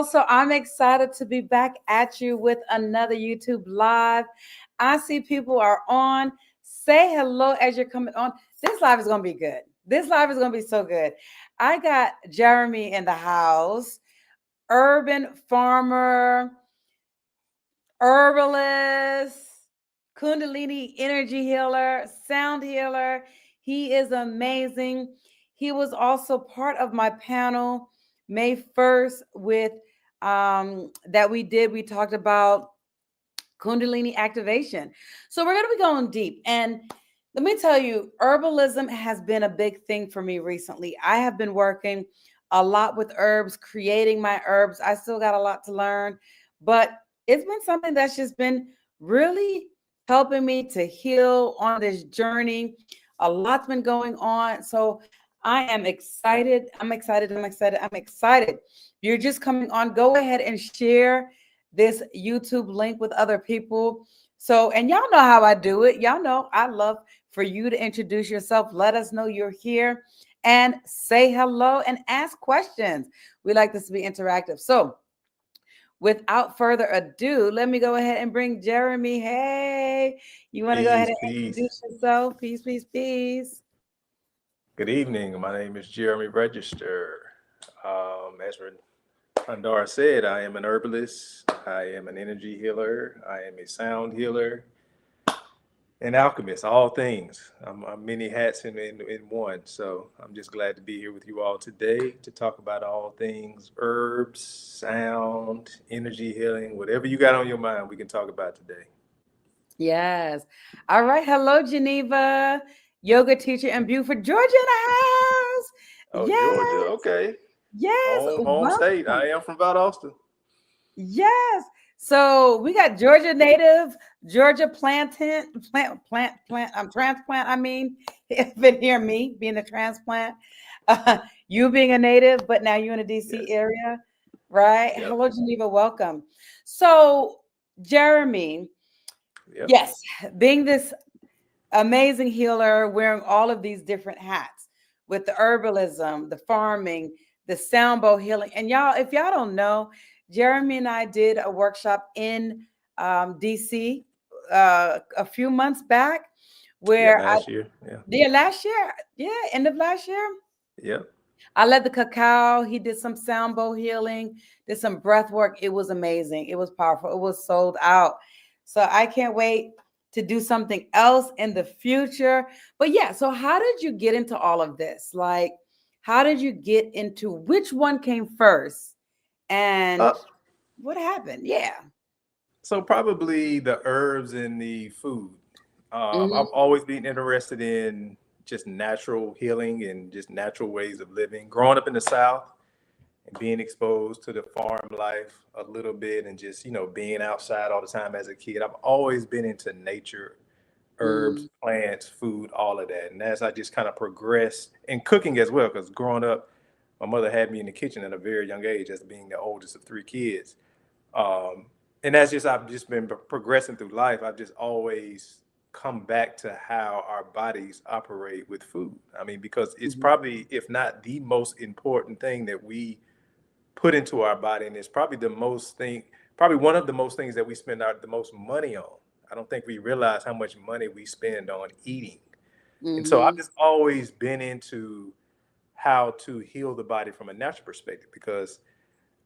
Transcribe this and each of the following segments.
So I'm excited to be back at you with another YouTube live. I see people are on. Say hello as you're coming on. This live is going to be good. This live is going to be so good. I got Jeremy in the house, urban farmer, herbalist, Kundalini Energy Healer, sound healer. He is amazing. He was also part of my panel May 1st with that we did. We talked about Kundalini activation. So we're going to be going deep. And let me tell you, herbalism has been a big thing for me recently. I have been working a lot with herbs, creating my herbs. I still got a lot to learn, but it's been something that's just been really helping me to heal on this journey. A lot's been going on. So I am excited. I'm excited. I'm excited. I'm excited. You're just coming on. Go ahead and share this YouTube link with other people. So, and y'all know how I do it. Y'all know I love for you to introduce yourself. Let us know you're here and say hello and ask questions. We like this to be interactive. So, without further ado, let me go ahead and bring Jeremy. Hey, you want to go ahead and introduce yourself? Peace, peace, peace. Good evening. My name is Jeremy Register. As Prandhara said, I am an herbalist. I am an energy healer. I am a sound healer, an alchemist, all things. I'm many hats in one. So I'm just glad to be here with you all today to talk about all things herbs, sound, energy healing, whatever you got on your mind, we can talk about today. Yes. All right. Hello, Geneva, yoga teacher in Beaufort, Georgia in the house. Oh, Yes. Georgia. Okay. Yes. Home state. I am from Valdosta. Yes. So we got Georgia native, Georgia transplant. I mean, been hear me being a transplant, you being a native, but now you're in the DC area, right? Yep. Hello, Geneva. Welcome. So, Jeremy, yes, being this amazing healer, wearing all of these different hats with the herbalism, the farming, the sound bowl healing. And y'all, if y'all don't know, Jeremy and I did a workshop in DC a few months back where last year. last year. Yeah, end of last year. Yep. I led the cacao. He did some sound bowl healing, did some breath work. It was amazing. It was powerful. It was sold out. So I can't wait to do something else in the future. But yeah, so how did you get into all of this? Like, how did you get into which one came first? And what happened? Yeah. So probably the herbs and the food. Mhm. I've always been interested in just natural healing and just natural ways of living. Growing up in the South and being exposed to the farm life a little bit and just, being outside all the time as a kid, I've always been into nature, herbs, plants, food, all of that. And as I just kind of progressed and cooking as well, because growing up, my mother had me in the kitchen at a very young age as being the oldest of three kids. And that's just, I've just been progressing through life. I've just always come back to how our bodies operate with food. I mean, because it's probably, if not the most important thing that we put into our body, and it's probably probably one of the most things that we spend the most money on. I don't think we realize how much money we spend on eating. And so I've just always been into how to heal the body from a natural perspective, because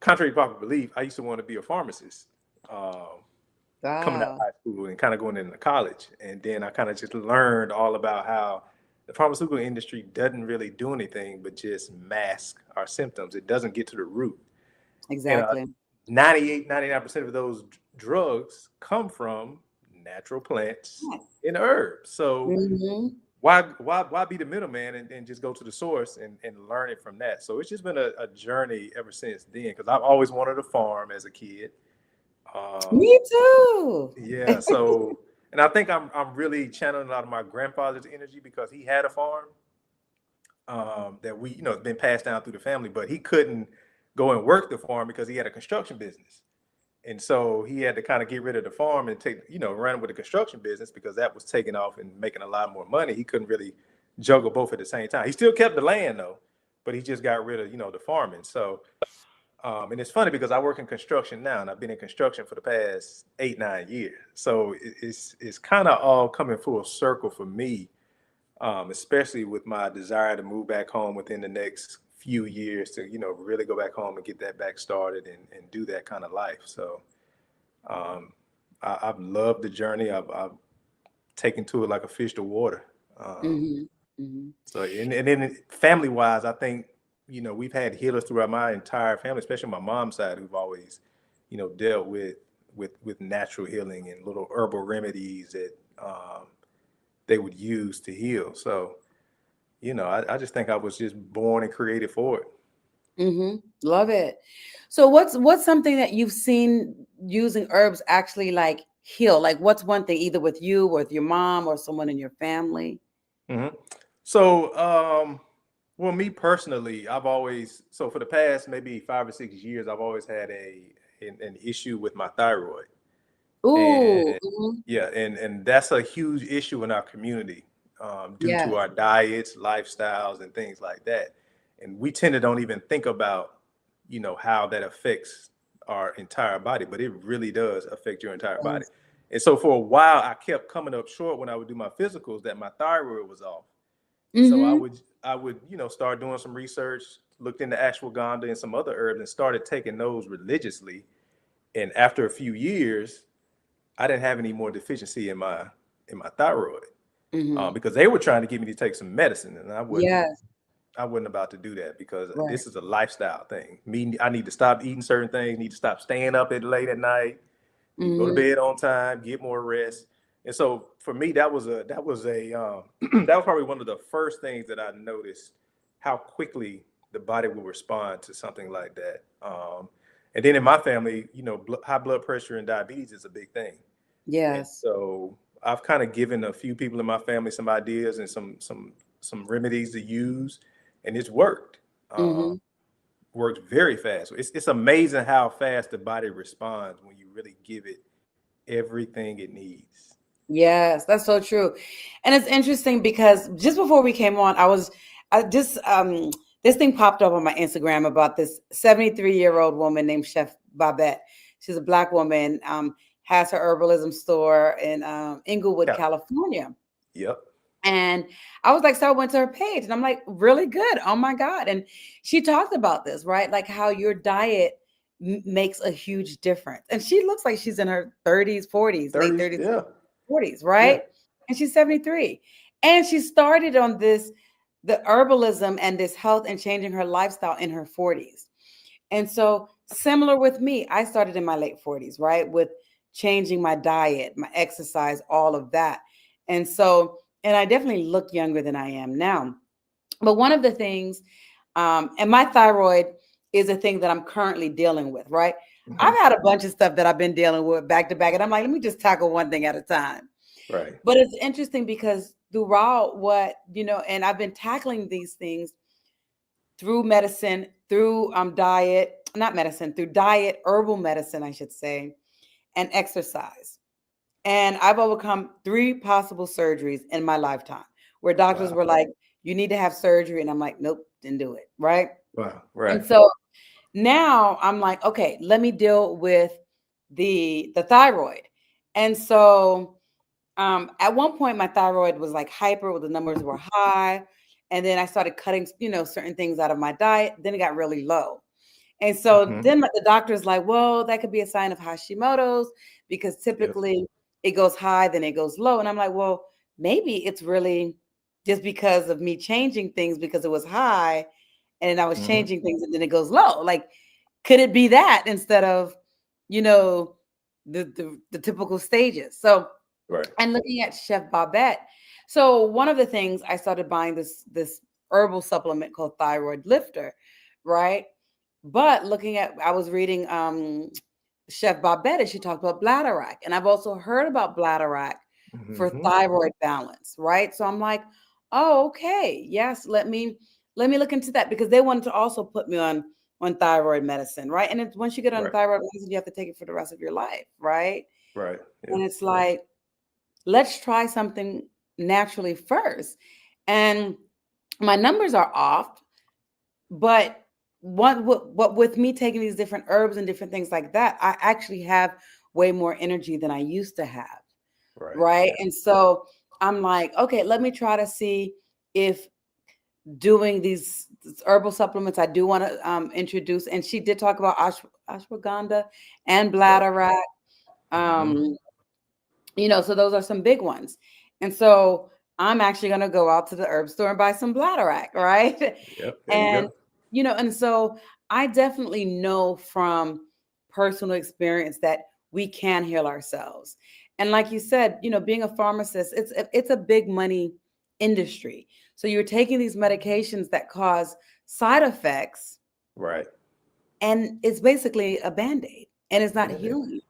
contrary to popular belief, I used to want to be a pharmacist. Coming out of high school and kind of going into college. And then I kind of just learned all about how the pharmaceutical industry doesn't really do anything but just mask our symptoms. It doesn't get to the root. Exactly. And 98, 99% of those drugs come from natural plants and herbs. So why be the middleman and just go to the source and learn it from that? So it's just been a journey ever since then, because I've always wanted to farm as a kid. Me too. Yeah. So, and I think I'm really channeling a lot of my grandfather's energy, because he had a farm that it's been passed down through the family, but he couldn't go and work the farm because he had a construction business. And so he had to kind of get rid of the farm and run with the construction business, because that was taking off and making a lot more money. He couldn't really juggle both at the same time. He still kept the land though, but he just got rid of, the farming. So And it's funny because I work in construction now, and I've been in construction for the past 8-9 years. So it's kind of all coming full circle for me, especially with my desire to move back home within the next few years to, really go back home and get that back started and do that kind of life. So I've loved the journey. I've taken to it like a fish to water. Mm-hmm. Mm-hmm. So, and then family wise, I think, we've had healers throughout my entire family, especially my mom's side, who've always, dealt with natural healing and little herbal remedies that they would use to heal. So, I just think I was just born and created for it. Mm-hmm. Love it. So what's something that you've seen using herbs actually like heal? Like what's one thing either with you or with your mom or someone in your family? hmm So, well, me personally, so for the past maybe 5 or 6 years, I've always had an issue with my thyroid. Ooh. And Mhm. yeah, and that's a huge issue in our community, due to Yes. our diets, lifestyles, and things like that. And we tend to don't even think about, how that affects our entire body, but it really does affect your entire body. Yes. And so for a while, I kept coming up short when I would do my physicals that my thyroid was off. And so I Mm-hmm. would I would start doing some research, looked into ashwagandha and some other herbs, and started taking those religiously. And after a few years, I didn't have any more deficiency in my thyroid, Mm-hmm. because they were trying to get me to take some medicine, and Yes. I wasn't about to do that because Right. this is a lifestyle thing. I need to stop eating certain things, need to stop staying up late at night, need to go to Mm-hmm. bed on time, get more rest. And so for me, that was a that was probably one of the first things that I noticed how quickly the body will respond to something like that. And then in my family, high blood pressure and diabetes is a big thing. And Yes. so I've kind of given a few people in my family some ideas and some remedies to use, and it's worked. Mm-hmm. Worked very fast. It's amazing how fast the body responds when you really give it everything it needs. Yes, that's so true. And it's interesting because just before we came on, I just this thing popped up on my Instagram about this 73-year-old woman named Chef Babette. She's a black woman, has her herbalism store in Inglewood, Yeah. California. Yep. And I was like, so I went to her page and I'm like, really good. Oh my God. And she talked about this, right? Like how your diet makes a huge difference. And she looks like she's in her 30s, 40s, late 30s. 30s, Yeah. 40s, Yeah. right? And she's 73. And she started on the herbalism and this health and changing her lifestyle in her 40s. And so, similar with me, I started in my late 40s, right? With changing my diet, my exercise, all of that. And so, and I definitely look younger than I am now. But one of the things, and my thyroid is a thing that I'm currently dealing with, right? hmm I've had a bunch of stuff that I've been dealing with back to back. And I'm like, let me just tackle one thing at a time. Right. But it's interesting because throughout and I've been tackling these things through medicine, through diet, not medicine, through diet, herbal medicine, I should say, and exercise. And I've overcome 3 possible surgeries in my lifetime where doctors Wow. were like, you need to have surgery. And I'm like, nope, didn't do it. Right. Wow. And Right. so now I'm like, okay, let me deal with the thyroid. And so at one point my thyroid was like hyper, the numbers were high. And then I started cutting, certain things out of my diet. Then it got really low. And so hmm then the doctor's like, well, that could be a sign of Hashimoto's because Yep. typically it goes high, then it goes low. And I'm like, well, maybe it's really just because of me changing things because it was high and then I was hmm changing things and then it goes low. Like, could it be that instead of, you know, the typical stages? So, Right. and looking at Chef Babette. So one of the things I started buying this herbal supplement called Thyroid Lifter, right? But looking at, I was reading Chef Babette, and she talked about bladderwrack, and I've also heard about bladderwrack for hmm thyroid balance, right? So I'm like, oh, okay, yes, let me look into that because they wanted to also put me on thyroid medicine, right? And it's, once you get on Right. thyroid medicine, you have to take it for the rest of your life, right? Right. Yeah. And it's like, let's try something naturally first. And my numbers are off, but what with me taking these different herbs and different things like that, I actually have way more energy than I used to have. Right. Right. Yeah. And so I'm like, okay, let me try to see if doing these herbal supplements I do want to introduce. And she did talk about ashwagandha and Yep. bladderwrack. Hmm. Um, so those are some big ones. And so I'm actually going to go out to the herb store and buy some bladderwrack, right? Yep. There you And, go. and so I definitely know from personal experience that we can heal ourselves. And like you said, being a pharmacist, it's a big money industry. So you're taking these medications that cause side effects, Right. and it's basically a band-aid, and it's not Yeah. healing.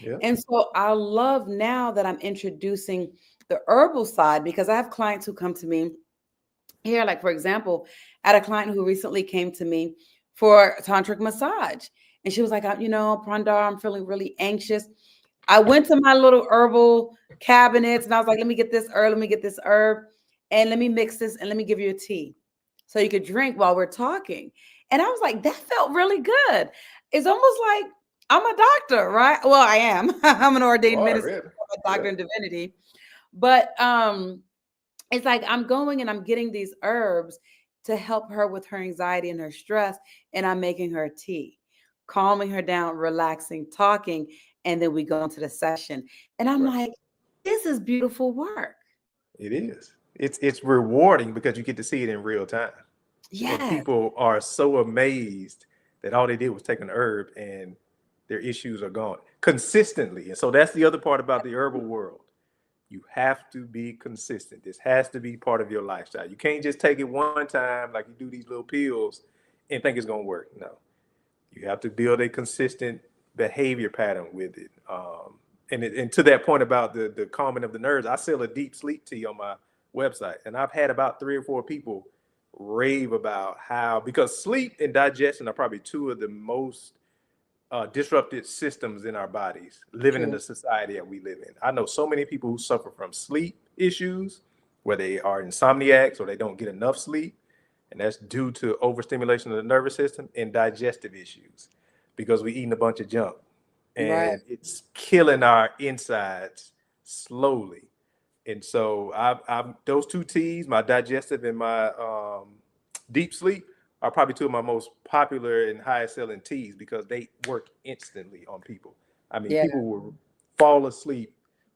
Yep. And so I love now that I'm introducing the herbal side, because I have clients who come to me here. Like, for example, I had a client who recently came to me for tantric massage. And she was like, Prandhara, I'm feeling really anxious. I went to my little herbal cabinets and I was like, let me get this herb, let me get this herb, and let me mix this and let me give you a tea so you could drink while we're talking. And I was like, that felt really good. It's almost like I'm a doctor, right? Well, I am. I'm an You ordained are minister, really. I'm a doctor Yep. in divinity. But it's like I'm going and I'm getting these herbs to help her with her anxiety and her stress, and I'm making her tea, calming her down, relaxing, talking, and then we go into the session. And I'm Right. like, this is beautiful work. It is. It's rewarding because you get to see it in real time. And Yes. people are so amazed that all they did was take an herb and their issues are gone consistently. And so that's the other part about the herbal world. You have to be consistent. This has to be part of your lifestyle. You can't just take it one time like you do these little pills and think it's going to work. No, you have to build a consistent behavior pattern with it. And to that point about the calming of the nerves, I sell a deep sleep tea on my website, and I've had about 3 or 4 people rave about how, because sleep and digestion are probably two of the most disrupted systems in our bodies living in True. the society that we live in. I know so many people who suffer from sleep issues, where they are insomniacs or they don't get enough sleep, and that's due to overstimulation of the nervous system and digestive issues because we eating a bunch of junk Right. and it's killing our insides slowly. And so I've those two T's, my digestive and my deep sleep, are probably two of my most popular and highest selling teas because they work instantly on people. I mean, Yeah. people will fall asleep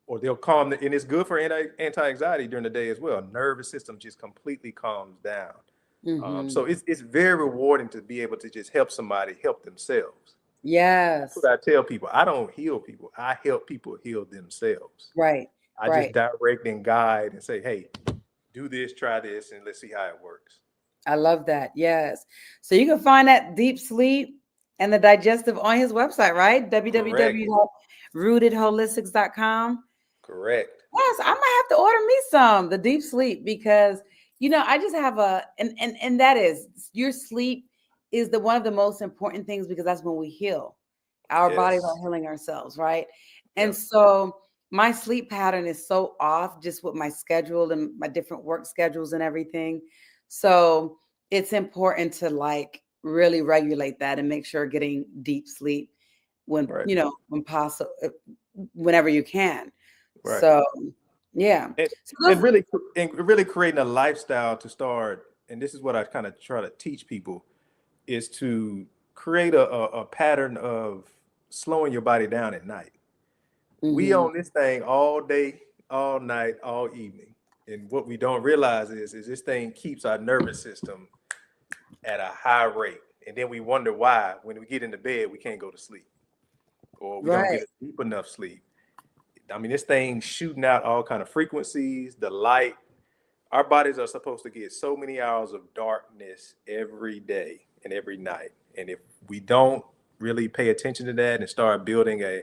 or they'll calm, and it's good for anti-anxiety during the day as well. Nervous system just completely calms down. Hmm. So it's very rewarding to be able to just help somebody help themselves. That's what Yes. I tell people. I don't heal people. I help people heal themselves. Right. I just Right. direct and guide and say, hey, do this, try this, and let's see how it works. I love that. Yes. So you can find that deep sleep and the digestive on his website, right? Correct. www.rootedholistics.com. Correct. Yes, I might have to order me some, the deep sleep, because I just have and that is, your sleep is the one of the most important things, because that's when we heal. Our bodies are Yes. healing ourselves, right? And Yep. so my sleep pattern is so off just with my schedule and my different work schedules and everything. So it's important to like really regulate that and make sure getting deep sleep when, Right. when possible, whenever you can. Right. So, yeah. And, So and those, really and really creating a lifestyle to start. And this is what I kind of try to teach people is to create a pattern of slowing your body down at night. We mhm, own this thing all day, all night, all evening. And what we don't realize is this thing keeps our nervous system at a high rate. And then we wonder why, when we get into bed, we can't go to sleep or we don't right. get a deep enough sleep. I mean, this thing shooting out all kind of frequencies, the light. Our bodies are supposed to get so many hours of darkness every day and every night. And if we don't really pay attention to that and start building a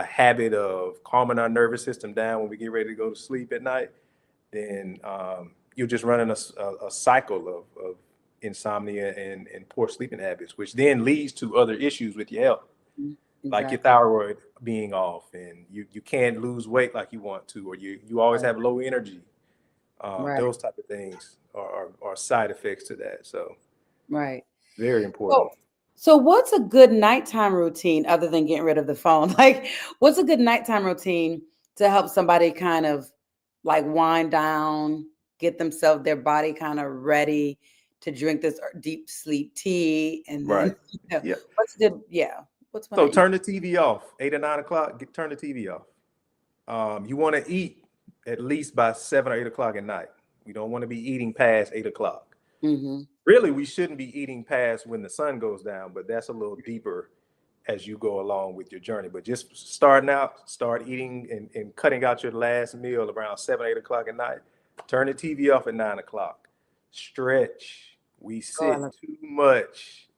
habit of calming our nervous system down when we get ready to go to sleep at night, then you're just running a cycle of insomnia and poor sleeping habits, which then leads to other issues with your health, like your Exactly. thyroid being off, and you can't lose weight like you want to, or you always Right. have low energy. Right. Those type of things are side effects to that. So Right. Very important. So what's a good nighttime routine other than getting rid of the phone? Like, what's a good nighttime routine to help somebody kind of like wind down, get themselves, their body kind of ready to drink this deep sleep tea, and then Right. Yeah. what's good? Yeah, what's one So that you? turn the TV off, 8 or 9 o'clock. Turn the TV off. You want to eat at least by 7 or 8 o'clock at night. We don't want to be eating past 8 o'clock. Mm-hmm. Really, we shouldn't be eating past when the sun goes down, but that's a little deeper as you go along with your journey. But just starting out, start eating and cutting out your last meal around 7, 8 o'clock at night. Turn the TV off at 9 o'clock. Stretch. We Oh, I sit love. too much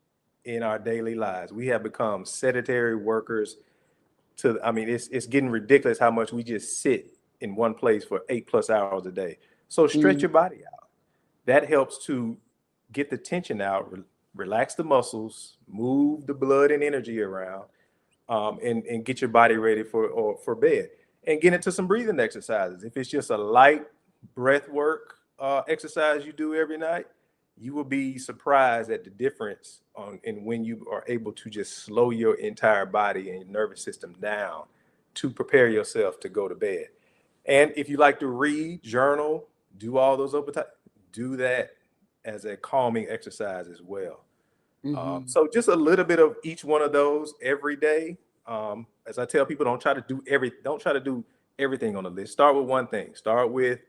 in our daily lives. We have become sedentary workers I mean, it's getting ridiculous how much we just sit in one place for 8+ hours a day. So stretch Mm, your body out. That helps to get the tension out, relax the muscles, move the blood and energy around, and get your body ready for bed. And get into some breathing exercises. If it's just a light breath work exercise you do every night, you will be surprised at the difference in when you are able to just slow your entire body and your nervous system down to prepare yourself to go to bed. And if you like to read, journal, do all those do that as a calming exercise as well. mm-hmm. So just a little bit of each one of those every day. As I tell people, don't try to do everything on the list. Start with one thing. Start with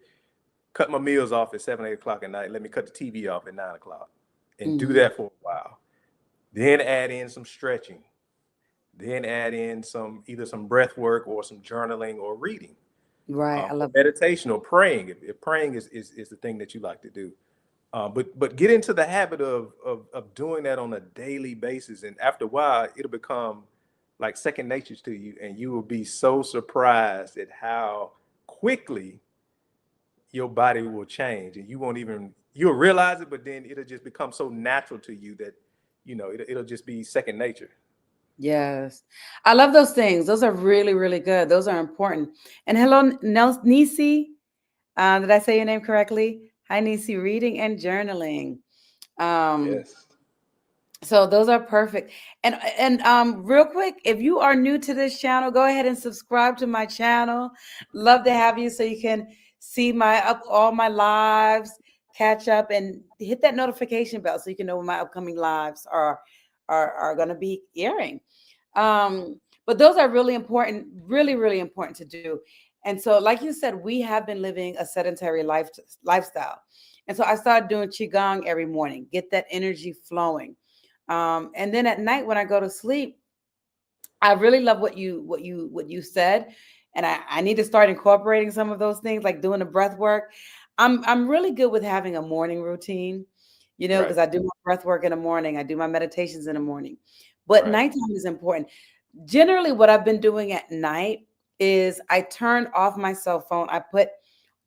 cut my meals off at 7, 8 o'clock at night. Let me cut the TV off at 9 o'clock and do Mm-hmm. that for a while. Then add in some stretching. Then add in either some breath work or some journaling or reading, Right. I or love that. meditation or praying. If praying is the thing that you like to do. But get into the habit of doing that on a daily basis, and after a while, it'll become like second nature to you, and you will be so surprised at how quickly your body will change, and you'll realize it, but then it'll just become so natural to you that it'll just be second nature. Yes. I love those things. Those are really, really good. Those are important. And hello, Nisi. Did I say your name correctly? Hi, Nisi. Reading and journaling. Um, Yes. so those are perfect. And real quick, if you are new to this channel, go ahead and subscribe to my channel. Love to have you so you can see all my lives, catch up, and hit that notification bell so you can know when my upcoming lives are going to be airing. But those are really important, really, really important to do. And so, like you said, we have been living a sedentary lifestyle. And so I started doing Qigong every morning, get that energy flowing. And then at night when I go to sleep, I really love what you said. And I need to start incorporating some of those things, like doing the breath work. I'm really good with having a morning routine, Right. because I do my breath work in the morning, I do my meditations in the morning. But Right. nighttime is important. Generally, what I've been doing at night is I turn off my cell phone. I put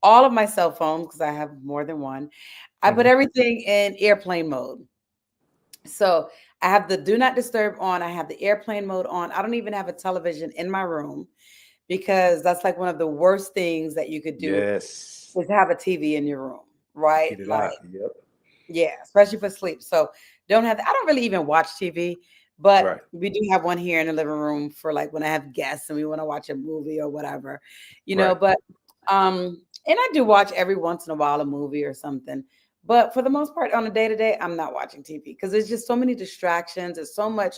all of my cell phones, because I have more than one. I put Mhm. everything in airplane mode. So I have the do not disturb on. I have the airplane mode on. I don't even have a television in my room, because that's like one of the worst things that you could do Yes. is have a TV in your room, right? Get it Like, out. Yep. yeah, especially for sleep. So don't have. I don't really even watch TV, but Right. we do have one here in the living room for like when I have guests and we want to watch a movie or whatever, Right. But and I do watch every once in a while a movie or something. But for the most part, on a day to day, I'm not watching TV because there's just so many distractions. There's so much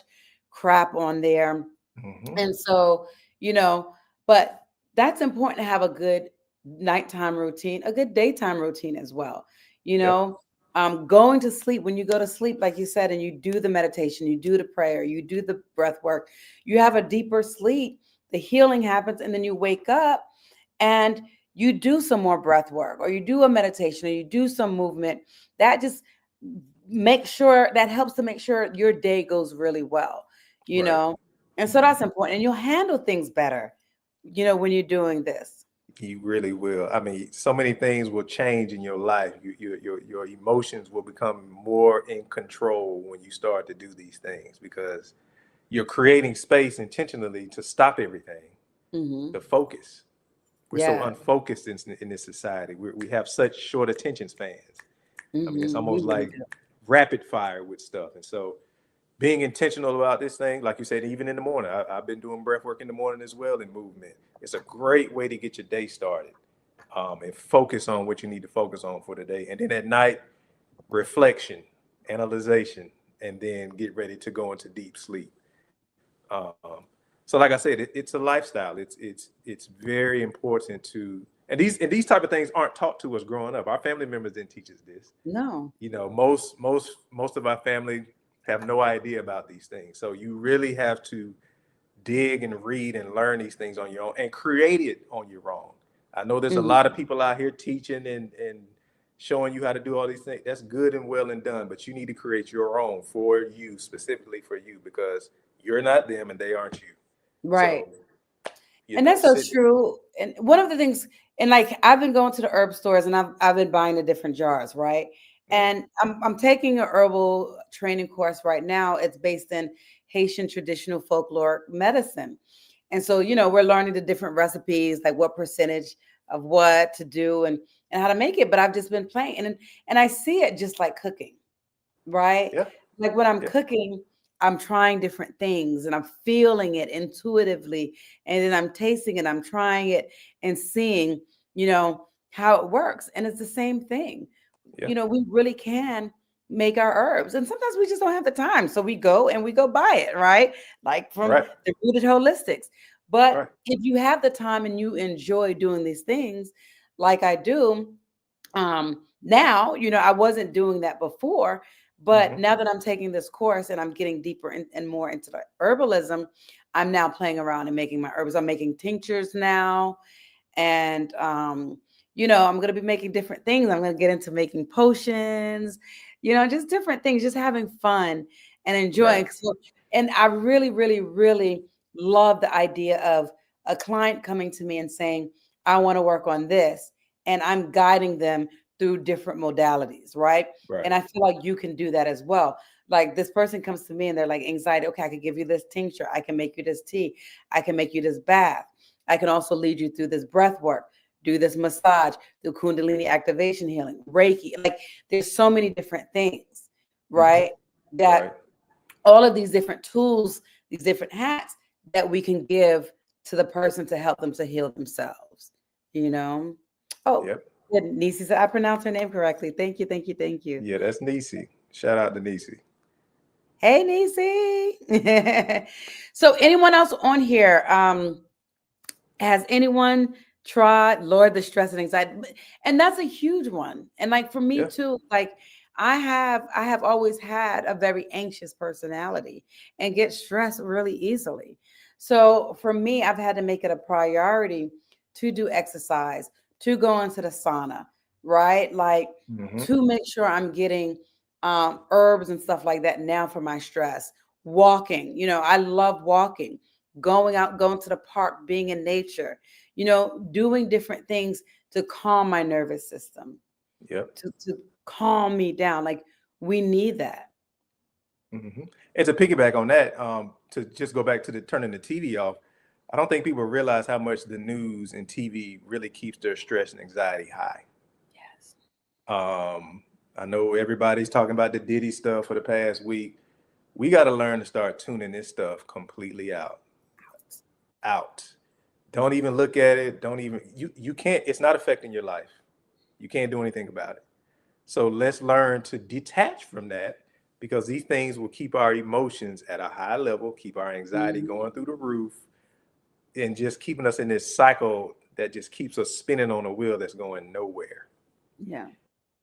crap on there. Hmm. And so, you know, but that's important to have a good nighttime routine, a good daytime routine as well. You Yep. know, going to sleep, when you go to sleep, like you said, and you do the meditation, you do the prayer, you do the breath work, you have a deeper sleep, the healing happens, and then you wake up and you do some more breath work, or you do a meditation, or you do some movement. That just that helps to make sure your day goes really well, you Right. know and so Mhm. that's important. And you'll handle things better, when you're doing this. You really will. I mean, so many things will change in your life. Your emotions will become more in control when you start to do these things because you're creating space intentionally to stop everything, Hmm. to focus. We're so Yeah. unfocused in this society. We have such short attention spans. I mean, it's We almost really like do. rapid fire with stuff. And so being intentional about this thing, like you said, even in the morning, I've been doing breath work in the morning as well, and movement. It's a great way to get your day started, and focus on what you need to focus on for the day. And then at night, reflection, analyzation, and then get ready to go into deep sleep. Um, so like I said, it's a lifestyle. It's very important to, and these type of things aren't taught to us growing up. Our family members didn't teach us this. No. You know, most of our family have no idea about these things. So you really have to dig and read and learn these things on your own and create it on your own. I know there's a lot of people out here teaching and showing you how to do all these things. That's good and well and done, but you need to create your own for you, specifically for you, because you're not them and they aren't you. Right. So, And that's so true. And one of the things, and like I've been going to the herb stores and I've been buying the different jars, right? And I'm taking a herbal training course right now. It's based in Haitian traditional folklore medicine. And so, we're learning the different recipes, like what percentage of what to do and how to make it. But I've just been playing and I see it just like cooking, right? Yeah. Like when I'm cooking, I'm trying different things and I'm feeling it intuitively. And then I'm tasting it, I'm trying it and seeing, how it works. And it's the same thing. Yeah. We really can make our herbs. And sometimes we just don't have the time. So we go buy it, right? Like from the Rooted Holistics. But if you have the time and you enjoy doing these things like I do, now, I wasn't doing that before, but now that I'm taking this course and I'm getting deeper and more into the herbalism, I'm now playing around and making my herbs. I'm making tinctures now. And, I'm going to be making different things. I'm going to get into making potions, just different things, just having fun and enjoying. Right. So, and I really, really, really love the idea of a client coming to me and saying, I want to work on this. And I'm guiding them through different modalities, right? And I feel like you can do that as well. Like this person comes to me and they're like, anxiety, okay, I can give you this tincture. I can make you this tea. I can make you this bath. I can also lead you through this breath work, do this massage, do Kundalini activation healing, Reiki. Like there's so many different things, right? That all of these different tools, these different hats that we can give to the person to help them to heal themselves, Oh, Nisi said I pronounced her name correctly. Thank you, thank you, thank you. Yeah, that's Nisi. Shout out to Nisi. Hey, Nisi. So anyone else on here, has anyone tried lower the stress and anxiety? And that's a huge one. And like for me too, like I have always had a very anxious personality and get stressed really easily. So for me, I've had to make it a priority to do exercise, to go into the sauna, right? Like to make sure I'm getting herbs and stuff like that now for my stress. Walking, I love walking, going out, going to the park, being in nature, doing different things to calm my nervous system. To calm me down. Like we need that. And to piggyback on that, to just go back to the turning the TV off, I don't think people realize how much the news and TV really keeps their stress and anxiety high. Yes. I know everybody's talking about the Diddy stuff for the past week. We got to learn to start tuning this stuff completely out. Don't even look at it. You can't, it's not affecting your life. You can't do anything about it. So let's learn to detach from that, because these things will keep our emotions at a high level, keep our anxiety going through the roof, and just keeping us in this cycle that just keeps us spinning on a wheel that's going nowhere. Yeah.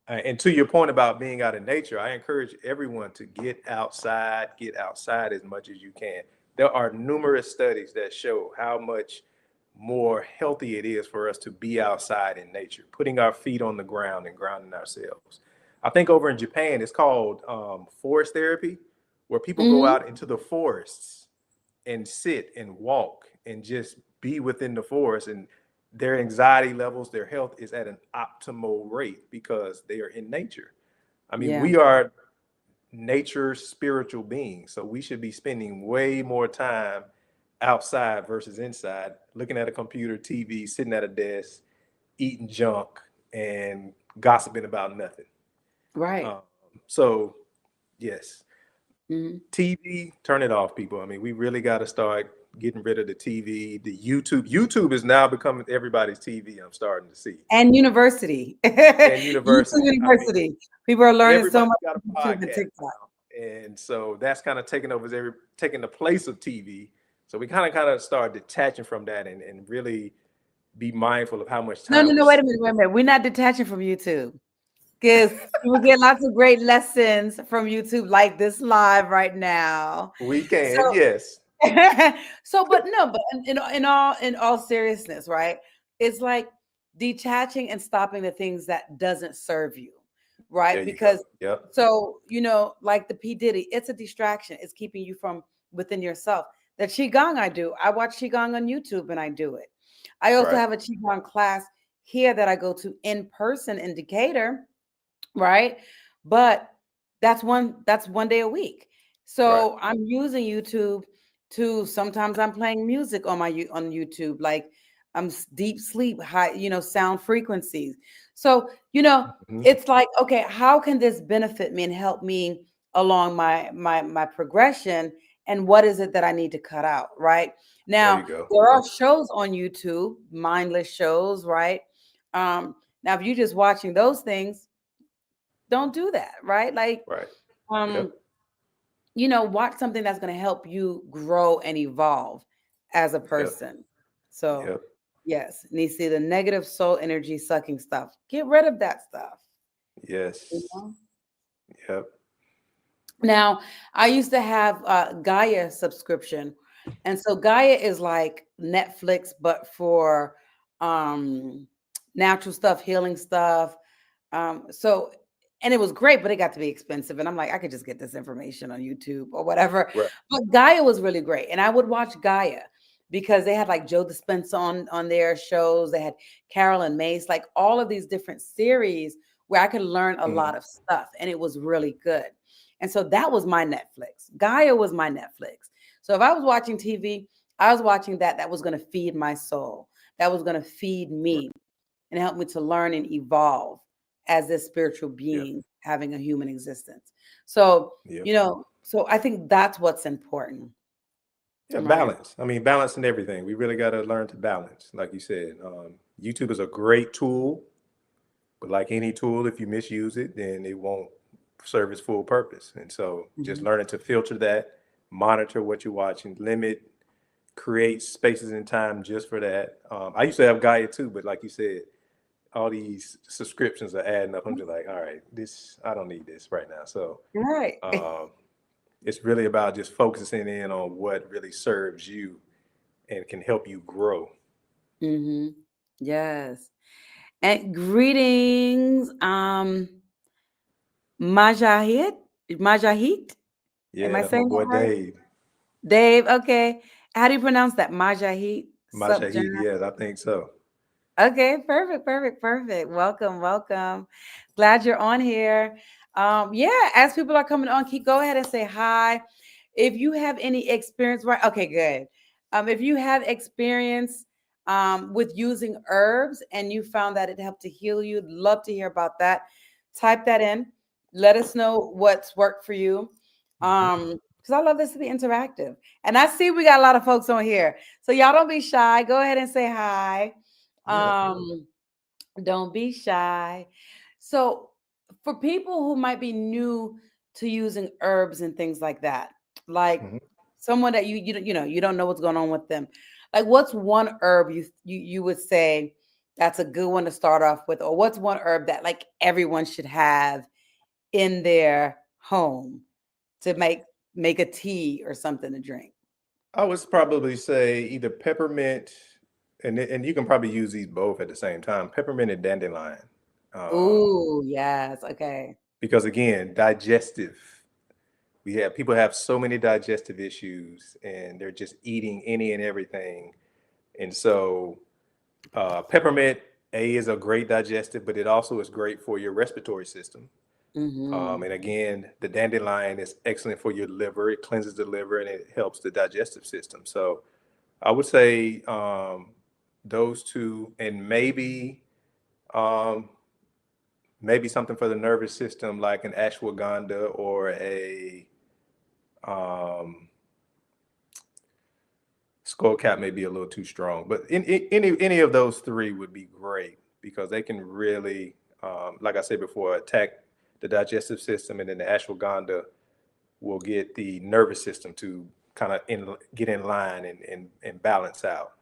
And to your point about being out in nature, I encourage everyone to get outside as much as you can. There are numerous studies that show how much more healthy it is for us to be outside in nature, putting our feet on the ground and grounding ourselves. I think over in Japan, it's called forest therapy, where people go out into the forests and sit and walk and just be within the forest, and their anxiety levels, their health is at an optimal rate because they are in nature. I mean, we are nature spiritual beings, so we should be spending way more time outside versus inside, looking at a computer, TV, sitting at a desk, eating junk and gossiping about nothing. Right. So Yes. Mhm. TV, turn it off, people. I mean, we really got to start getting rid of the TV. The YouTube. YouTube is now becoming everybody's TV. I'm starting to see. And university. And YouTube university. I mean, University. People are learning so everybody's much got a on YouTube and podcast TikTok. now, and so that's kind of taking the place of TV. So we kind of start detaching from that and really be mindful of how much No, time we're wait a minute. We're not detaching from YouTube because you will get lots of great lessons from YouTube, like this live right now. we can, So, yes, but no, but in all seriousness, right? It's like detaching and stopping the things that doesn't serve you, there right? you go. Because Yep. so like the P Diddy, it's a distraction. It's keeping you from within yourself. The qigong I do, I watch qigong on YouTube and I do it. I also Right. have a qigong class here that I go to in person in Decatur, right? But that's one day a week. Right. So I'm using YouTube to sometimes I'm playing music on on YouTube, like I'm deep sleep, high, sound frequencies. So, Mhm. it's like, okay, how can this benefit me and help me along my progression? And what is it that I need to cut out? Right There you now, go. there are Yep. shows on YouTube, mindless shows, right? Now, if you're just watching those things, don't do that, right? Like, Right. Yep. um, watch something that's going to help you grow and evolve as a Yep. person. So, Yep. yes, and you see the negative soul energy sucking stuff. Get rid of that stuff. You Yes. know? Yep. Now, I used to have a Gaia subscription. And so Gaia is like Netflix, but for um natural stuff, healing stuff. So and it was great, but it got to be expensive. And I'm like, I could just get this information on YouTube or whatever. Right. But Gaia was really great. And I would watch Gaia because they had like Joe Dispenza on their shows. They had Carolyn Mace, like all of these different series where I could learn a Mhm. lot of stuff. And it was really good. And so that was my Netflix. Gaia was my Netflix. So if I was watching TV, I was watching that was going to feed my soul. That was going to feed Right. me and help me to learn and evolve as this spiritual Yep. being having a human existence. So, Yep. so I think that's what's important. Yeah, Right. balance. I mean, balance in everything. We really got to learn to balance, like you said. YouTube is a great tool, but like any tool, if you misuse it, then it won't serve its full purpose. And so, just Mhm. learning to filter that, monitor what you're watching, limit, create spaces in time just for that. I used to have Gaia too, but like you said, all these subscriptions are adding up. I'm just like, all right, this I don't need this right now. So Right. um, it's really about just focusing in on what really serves you and can help you grow. Hmm. Yes. And greetings, Majahid. Majahid. Am Yeah, I that's my saying boy that right? Dave. Dave. Okay. How do you pronounce that? Majahid. My Sup, John? Shahid, yes, I think so. Okay, perfect, perfect, perfect. Welcome, welcome. Glad you're on here. Yeah, as people are coming on, go ahead and say hi. If you have any experience, right? Okay, good. If you have experience with using herbs and you found that it helped to heal you, love to hear about that. Type that in. Let us know what's worked for you. Mhm. Because I love this to be interactive. And I see we got a lot of folks on here. So y'all don't be shy. Go ahead and say hi. Yeah. Um, don't be shy. So, for people who might be new to using herbs and things like that, like Mhm. someone that you don't know what's going on with them, like what's one herb you would say that's a good one to start off with, or what's one herb that like everyone should have in their home to make a tea or something to drink? I would probably say either peppermint, and you can probably use these both at the same time, peppermint and dandelion. Um, Ooh, yes. Okay. because again, digestive. People have so many digestive issues, and they're just eating any and everything. And so, peppermint is a great digestive, but it also is great for your respiratory system. Mm-hmm. And again, the dandelion is excellent for your liver. It cleanses the liver and it helps the digestive system. So I would say those two, and um, maybe something for the nervous system like an ashwagandha or a um, skull cap may be a little too strong, but any of those three would be great because they can really, like I said before, attack the digestive system, and then the ashwagandha will get the nervous system to kind of get in line and balance out.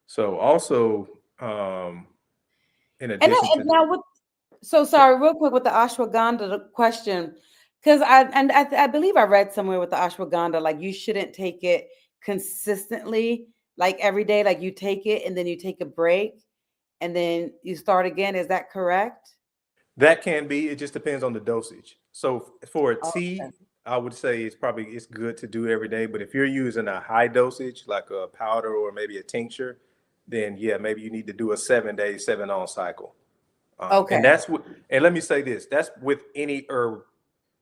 So also, in And, addition to, now with so sorry, real quick with the ashwagandha the question, because I believe I read somewhere with the ashwagandha like you shouldn't take it consistently, like every day, like you take it and then you take a break and then you start again. Is that correct? that can be, it just depends on the dosage. So for a Okay. tea, I would say it's good to do every day. But if you're using a high dosage, like a powder or maybe a tincture, then yeah, maybe you need to do a 7 day, 7 on cycle. And Okay. that's what, and let me say this, that's with any herb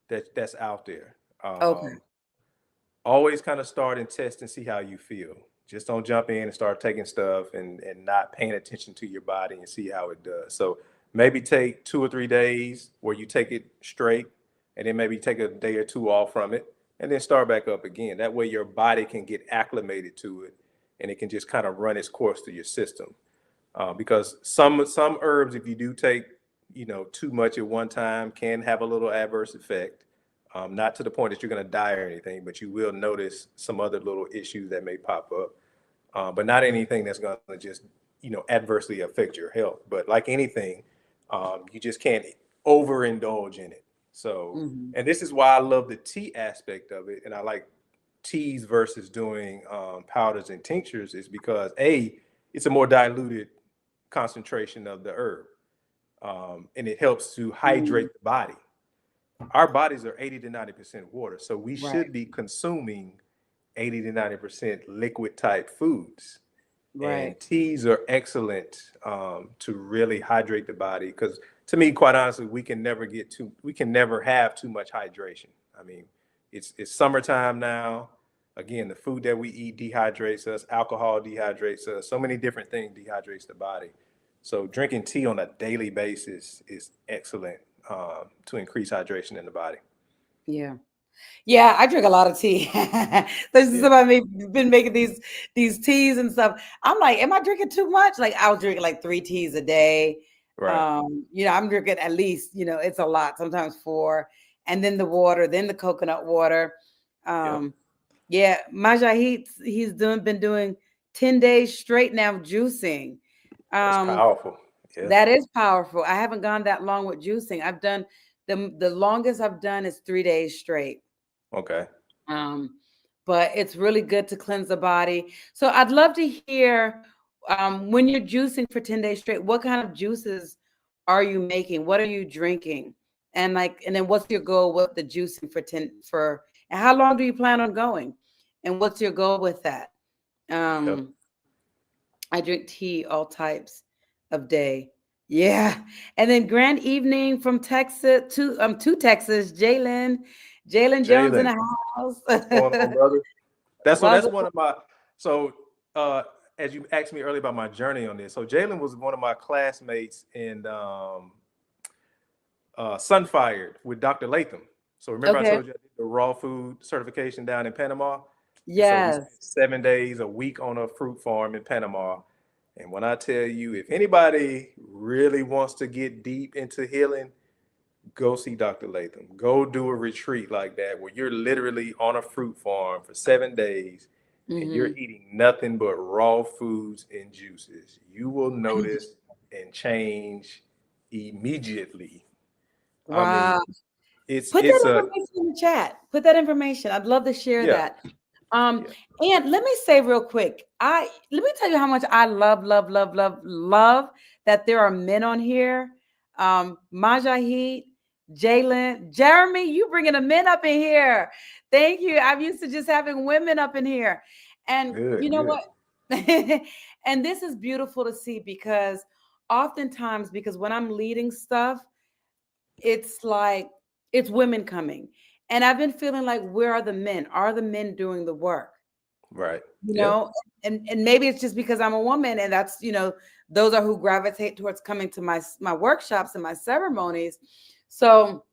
that's out there. Okay. Always kind of start and test and see how you feel. Just don't jump in and start taking stuff and not paying attention to your body and see how it does. So maybe take 2 or 3 days where you take it straight, and then maybe take a day or two off from it, and then start back up again. That way your body can get acclimated to it, and it can just kind of run its course through your system. Because some herbs, if you do take too much at one time, can have a little adverse effect. Not to the point that you're going to die or anything, but you will notice some other little issues that may pop up. But not anything that's going to just adversely affect your health. But like anything, you just can't overindulge in it. So, Hmm. and this is why I love the tea aspect of it, and I like teas versus doing powders and tinctures, is because it's a more diluted concentration of the herb, and it helps to hydrate the body. Our bodies are 80 to 90% water, so we Right. should be consuming 80 to 90% liquid type foods. Right. And teas are excellent to really hydrate the body, because to me, quite honestly, we can never have too much hydration. I mean, it's summertime now. Again, the food that we eat dehydrates us, alcohol dehydrates us, so many different things dehydrates the body. So drinking tea on a daily basis is excellent to increase hydration in the body. Yeah. Yeah, I drink a lot of tea. There's Yeah, somebody been making these teas and stuff. I'm like, am I drinking too much? Like I'll drink like 3 teas a day. right. I'm drinking at least, it's a lot, sometimes four, and then the water, then the coconut water. Yep. Um, yeah, he's been doing 10 days straight now juicing. That's Um, powerful. Yeah. that is powerful. I haven't gone that long with juicing. I've done the longest I've done is 3 days straight. Okay. Um, but it's really good to cleanse the body. So I'd love to hear when you're juicing for 10 days straight, what kind of juices are you making? What are you drinking? And then what's your goal with the juicing and how long do you plan on going? And what's your goal with that? Yep. Um, I drink tea all types of day. Yeah. And then grand evening from Texas to Texas, Jalen. Jalen Jones in Jalen, the what's going on, house. brother? That's Welcome. one of my, so uh as you asked me earlier about my journey on this. So Jalen was one of my classmates in Sunfired with Dr. Latham. So remember I Okay. told you I did the raw food certification down in Panama? And so we spent Yes. 7 days a week on a fruit farm in Panama. And when I tell you, if anybody really wants to get deep into healing, go see Dr. Latham. Go do a retreat like that where you're literally on a fruit farm for 7 days and you're Hmm. eating nothing but raw foods and juices. You will notice and change immediately. I Wow. mean, it's Put it's that a information in the chat. Put that information. I'd love to share yeah, that. Um, yeah. and let me say real quick, let me tell you how much I love, love, love, love, love that there are men on here. Majahid, Jalen, Jeremy, you bringing the men up in here. Thank you. I'm used to just having women up in here. And you Good, know good. what? And this is beautiful to see because oftentimes, because when I'm leading stuff, it's like it's women coming. And I've been feeling like, where are the men? Are the men doing the work? Right. you Yeah. know, and maybe it's just because I'm a woman, and that's, those are who gravitate towards coming to my workshops and my ceremonies. So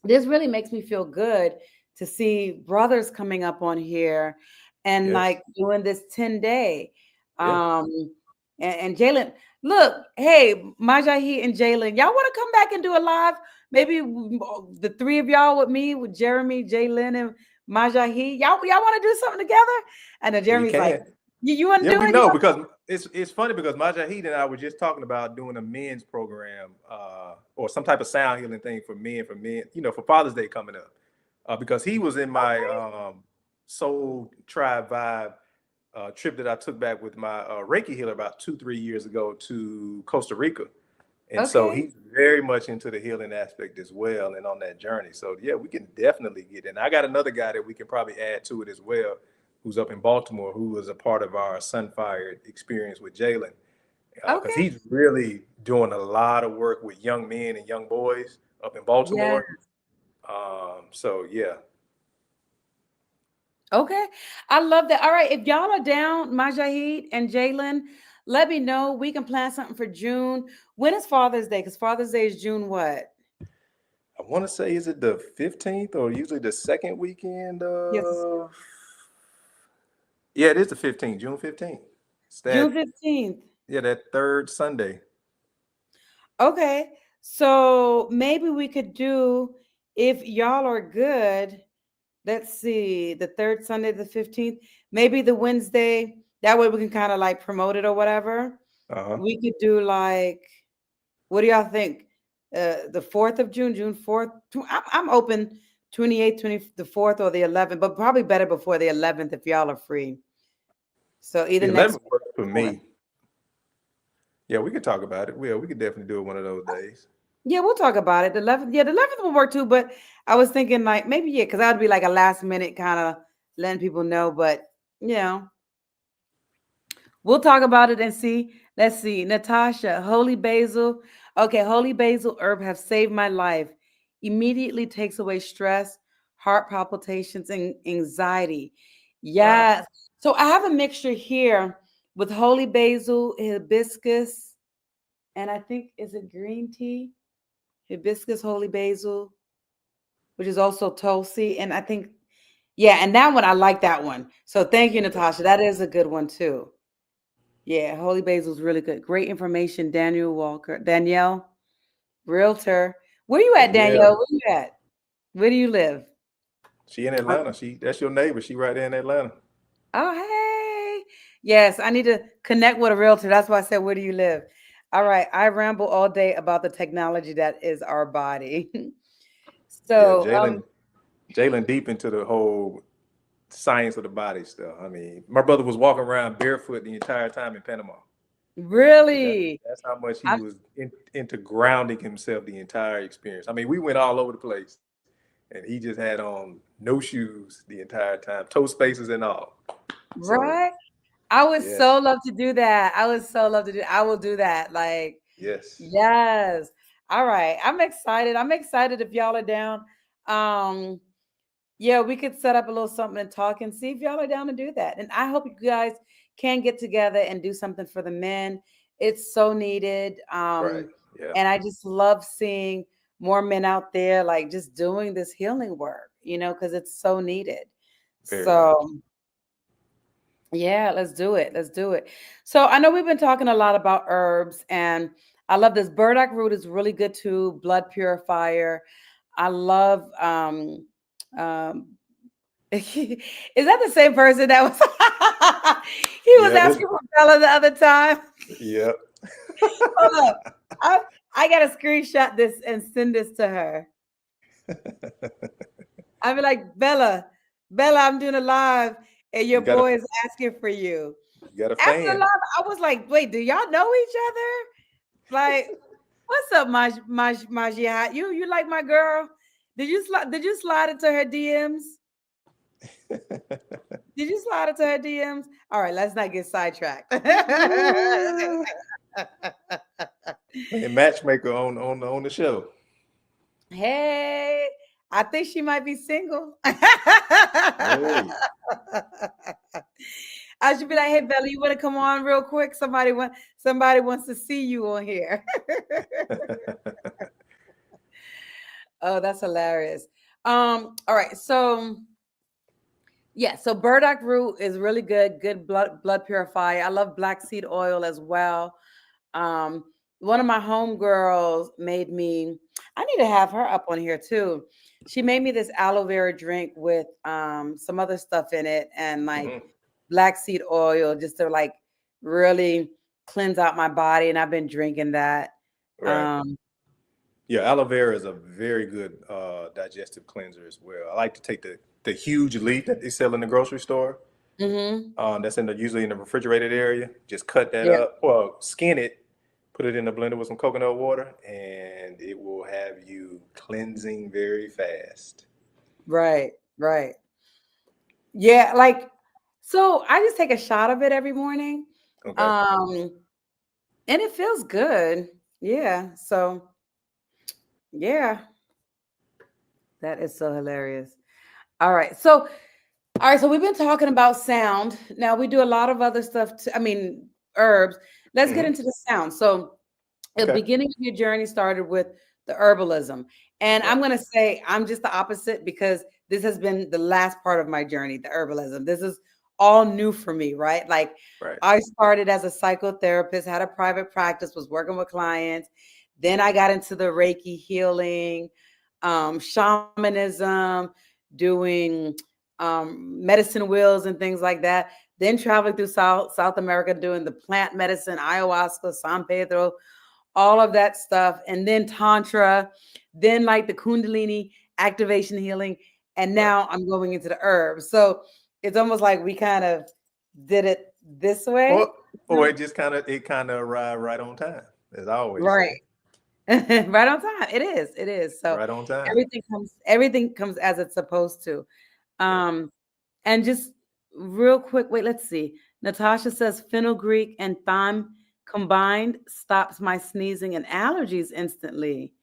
this really makes me feel good to see brothers coming up on here and Yes. like doing this 10-day. Yeah. Um, and Jalen, look, hey, Majahi and Jalen, y'all want to come back and do a live? Maybe the three of y'all with me, with Jeremy, Jalen, and Majahi. Y'all want to do something together? I know We Jeremy's like, can. you want to Yeah, do we it? You know want because it's funny because Majahid and I were just talking about doing a men's program or some type of sound healing thing for men, for Father's Day coming up. Because he was in my okay. Soul Tribe Vibe trip that I took back with my Reiki healer about 2-3 years ago to Costa Rica. And so Okay. he's very much into the healing aspect as well and on that journey. So yeah, we can definitely get in. I got another guy that we can probably add to it as well, who's up in Baltimore, who was a part of our Sunfire experience with Jalen. Because Okay. he's really doing a lot of work with young men and young boys up in Yeah. Baltimore. So yeah. Okay. I love that. All right. If y'all are down, Majahid and Jalen, let me know. We can plan something for June. When is Father's Day? Because Father's Day is June what? I want to say, is it the 15th or usually the second weekend Yes. of? Yeah, it is the 15th, June 15th. It's June that, 15th. yeah, that third Sunday. Okay. So maybe we could do, if y'all are good, let's see, the third Sunday, the 15th, maybe the Wednesday. That way we can kind of like promote it or whatever. Uh-huh. We could do like, what do y'all think? The 4th of June, June 4th. I'm open 28th, 20, the 4th or the 11th, but probably better before the 11th if y'all are free. So either The next 11th week works for or the 4th. me. Yeah, we could talk about it. We could definitely do it one of those days. Yeah, we'll talk about it. The 11th, yeah, the 11th will work too, but I was thinking like maybe, yeah, because that would be like a last minute kind of letting people know, but you know, we'll talk about it and see. Let's see. Natasha, holy basil. Okay, holy basil herb have saved my life. Immediately takes away stress, heart palpitations, and anxiety. Wow. Yes. So I have a mixture here with holy basil, hibiscus, and I think is it green tea? Hibiscus, holy basil, which is also Tulsi. And I think, yeah, and that one I like that one. So thank you, Natasha. That is a good one too. Yeah, holy basil is really good. Great information. Danielle, realtor. Where you at, Yeah. Danielle? Where you at? Where do you live? She in Uh, Atlanta. That's your neighbor. She right there in Atlanta. Oh, hey. Yes, I need to connect with a realtor. That's why I said, where do you live? All right. I ramble all day about the technology that is our body. Yeah, So, Jalen deep into the whole science of the body stuff. I mean, my brother was walking around barefoot the entire time in Panama. See, really, that's how much he I'm was into grounding himself the entire experience. I mean, we went all over the place, and he just had on no shoes the entire time, toe spaces and all. So, right. I would so yes, love to do that. I would so love to do. I will do that. Like, yes, yes. All right. I'm excited. I'm excited if y'all are down. Um, yeah, we could set up a little something and talk and see if y'all are down to do that. And I hope you guys can get together and do something for the men. It's so needed. right, yeah, And I just love seeing more men out there like just doing this healing work, because it's so needed. very much. So yeah, let's do it. Let's do it. So I know we've been talking a lot about herbs, and I love this burdock root is really good too, blood purifier. I love um is that the same person that was he was Yeah, this, asking for Bella the other time? yeah. Hold up. I, I gotta screenshot this and send this to her. I'll be like, Bella, I'm doing a live and your You got a boy is asking for you. you got a After the fan. live, I was like, wait, do y'all know each other? Like, what's up, Majia? You like my girl? Did you slide into her DMs? Did you slide into her DMs? All right, let's not get sidetracked. Playing matchmaker on the show. Hey, I think she might be single. Hey. I should be like, hey Bella, you want to come on real quick? Somebody wants to see you on here. Oh, that's hilarious. All right. So yeah, so burdock root is really good, good blood purifier. I love black seed oil as well. Um, one of my homegirls made me, I need to have her up on here too. She made me this aloe vera drink with some other stuff in it and like Mhm. black seed oil just to like really cleanse out my body. And I've been drinking that. Right. Um, Yeah, aloe vera is a very good digestive cleanser as well. I like to take the huge leaf that they sell in the grocery store. mhm. That's usually in the refrigerated area. Just cut that Yeah, up. Well, skin it, put it in the blender with some coconut water, and it will have you cleansing very fast. right, right. Yeah, like so I just take a shot of it every morning. Okay. Um, and it feels good. Yeah. So yeah, that is so hilarious. All right. So we've been talking about sound. Now we do a lot of other stuff too. I mean, herbs. Let's get Hmm. into the sound. So the Okay. beginning of your journey started with the herbalism. And I'm Right. going to say I'm just the opposite because this has been the last part of my journey, the herbalism. This is all new for me, right? Like Right. I started as a psychotherapist, had a private practice, was working with clients. Then I got into the Reiki healing, shamanism, doing medicine wheels and things like that. Then traveling through South America, doing the plant medicine, ayahuasca, San Pedro, all of that stuff, and then tantra, then like the Kundalini activation healing, and Right. now I'm going into the herbs. So it's almost like we kind of did it this way. Or it kind of arrived right on time, as I always Right. say. Right on time. It is. It is. So Right on time. everything comes as it's supposed to. Yep. Um, and just real quick, wait, let's see. Natasha says fenugreek and thyme combined stops my sneezing and allergies instantly.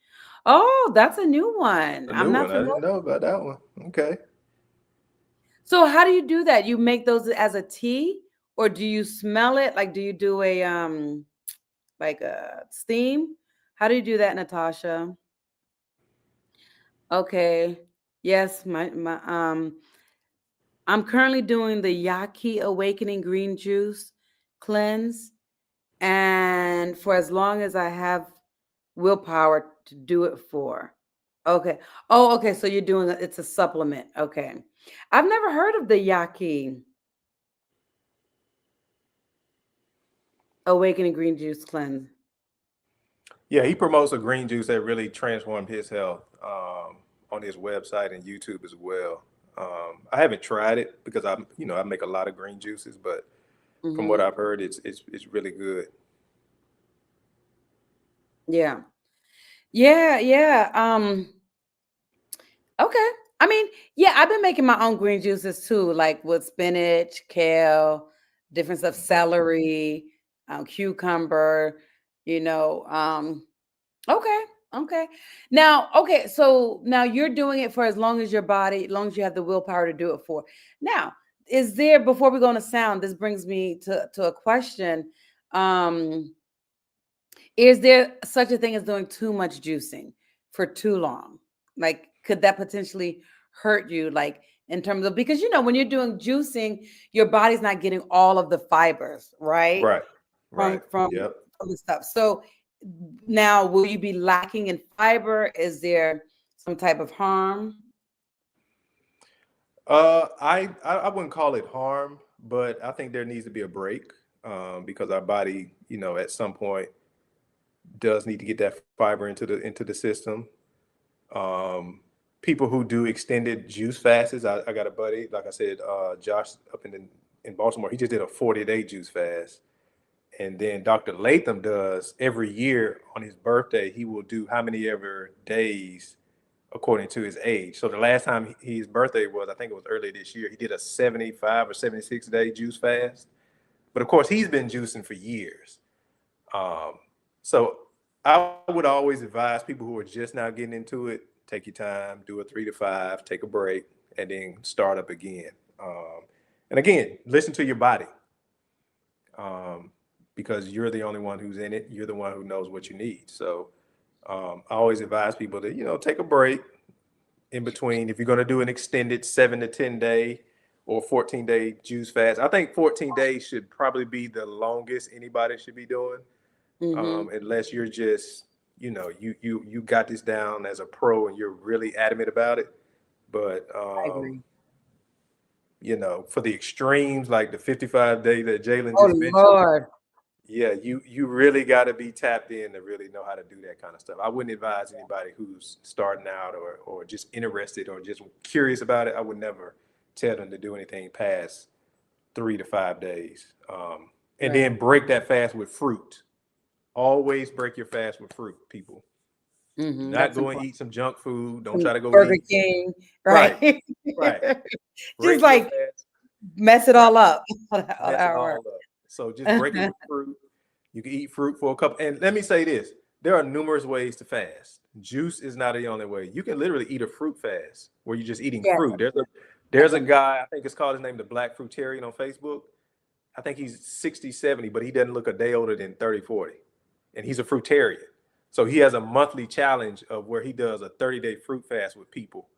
Oh, that's a new one. A I'm new not one. I familiar. didn't know about that one. Okay. So how do you do that? You make those as a tea or do you smell it? Like do you do a like a steam? How do you do that, Natasha? Okay. Yes, my I'm currently doing the Yaki Awakening Green Juice cleanse. And for as long as I have willpower to do it for. Okay. Oh, okay. So you're doing it's a supplement. Okay. I've never heard of the Yaki Awakening Green Juice cleanse. Yeah, he promotes a green juice that really transformed his health on his website and YouTube as well. I haven't tried it because I make a lot of green juices, but from what Hmm. I've heard, it's really good. Yeah. Yeah, yeah. Okay. I mean, yeah, I've been making my own green juices too, like with spinach, kale, different stuff, Mhm. celery, cucumber, you know. Okay, okay. So now you're doing it for as long as your body, as long as you have the willpower to do it for. Now, is there before we go into sound, this brings me to a question. Um, is there such a thing as doing too much juicing for too long? Like, could that potentially hurt you? Like, in terms of because when you're doing juicing, your body's not getting all of the fibers, right? Right, From right. from Yep. from the stuff. So now, will you be lacking in fiber? Is there some type of harm? I wouldn't call it harm, but I think there needs to be a break because our body, at some point does need to get that fiber into the system. Um, People who do extended juice fasts, I got a buddy, like I said, Josh up in Baltimore. He just did a 40-day juice fast, and then Dr. Latham does every year on his birthday. He will do how many ever days according to his age. So the last time his birthday was, I think it was earlier this year, he did a 75 or 76-day juice fast. But of course, he's been juicing for years. So I would always advise people who are just now getting into it take your time, do a 3 to 5, take a break, and then start up again. And again, listen to your body, because you're the only one who's in it. You're the one who knows what you need. So I always advise people to, take a break in between. If you're going to do an extended 7 to 10 day or 14-day juice fast, I think 14 days should probably be the longest anybody should be doing, unless you're just, you got this down as a pro and you're really adamant about it. But I agree. for the extremes, like the 55-day that Jalen Oh just mentioned, Lord. yeah, you really got to be tapped in to really know how to do that kind of stuff. I wouldn't advise anybody who's starting out or just interested or just curious about it. I would never tell them to do anything past 3 to 5 days. And then break that fast with fruit. Always break your fast with fruit, people. Do not That's go and important. eat some junk food. Don't Some try to go Burger eat. King, Right, right? right. Just Break your like fast. mess it Right. all up. Mess it all up. So just break it with fruit. You can eat fruit for a couple. And let me say this: there are numerous ways to fast. Juice is not the only way. You can literally eat a fruit fast where you're just eating Yeah, fruit. I've There's a done that. guy, I think it's called his name, the Black Fruitarian on Facebook. I think he's 60, 70, but he doesn't look a day older than 30, 40. And he's a fruitarian. So he has a monthly challenge of where he does a 30-day fruit fast with people.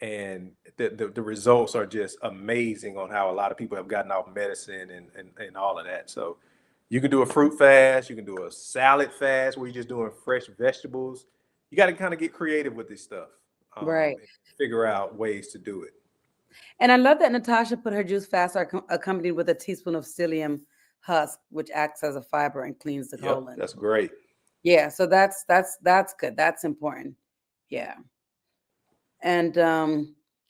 And the results are just amazing on how a lot of people have gotten off medicine and all of that. So you can do a fruit fast, you can do a salad fast where you're just doing fresh vegetables. You got to kind of get creative with this stuff, Right. and figure out ways to do it. And I love that Natasha put her juice fast accompanied with a teaspoon of psyllium husk, which acts as a fiber and cleans the Yep, colon. that's great. Yeah, so that's good. That's important. Yeah. And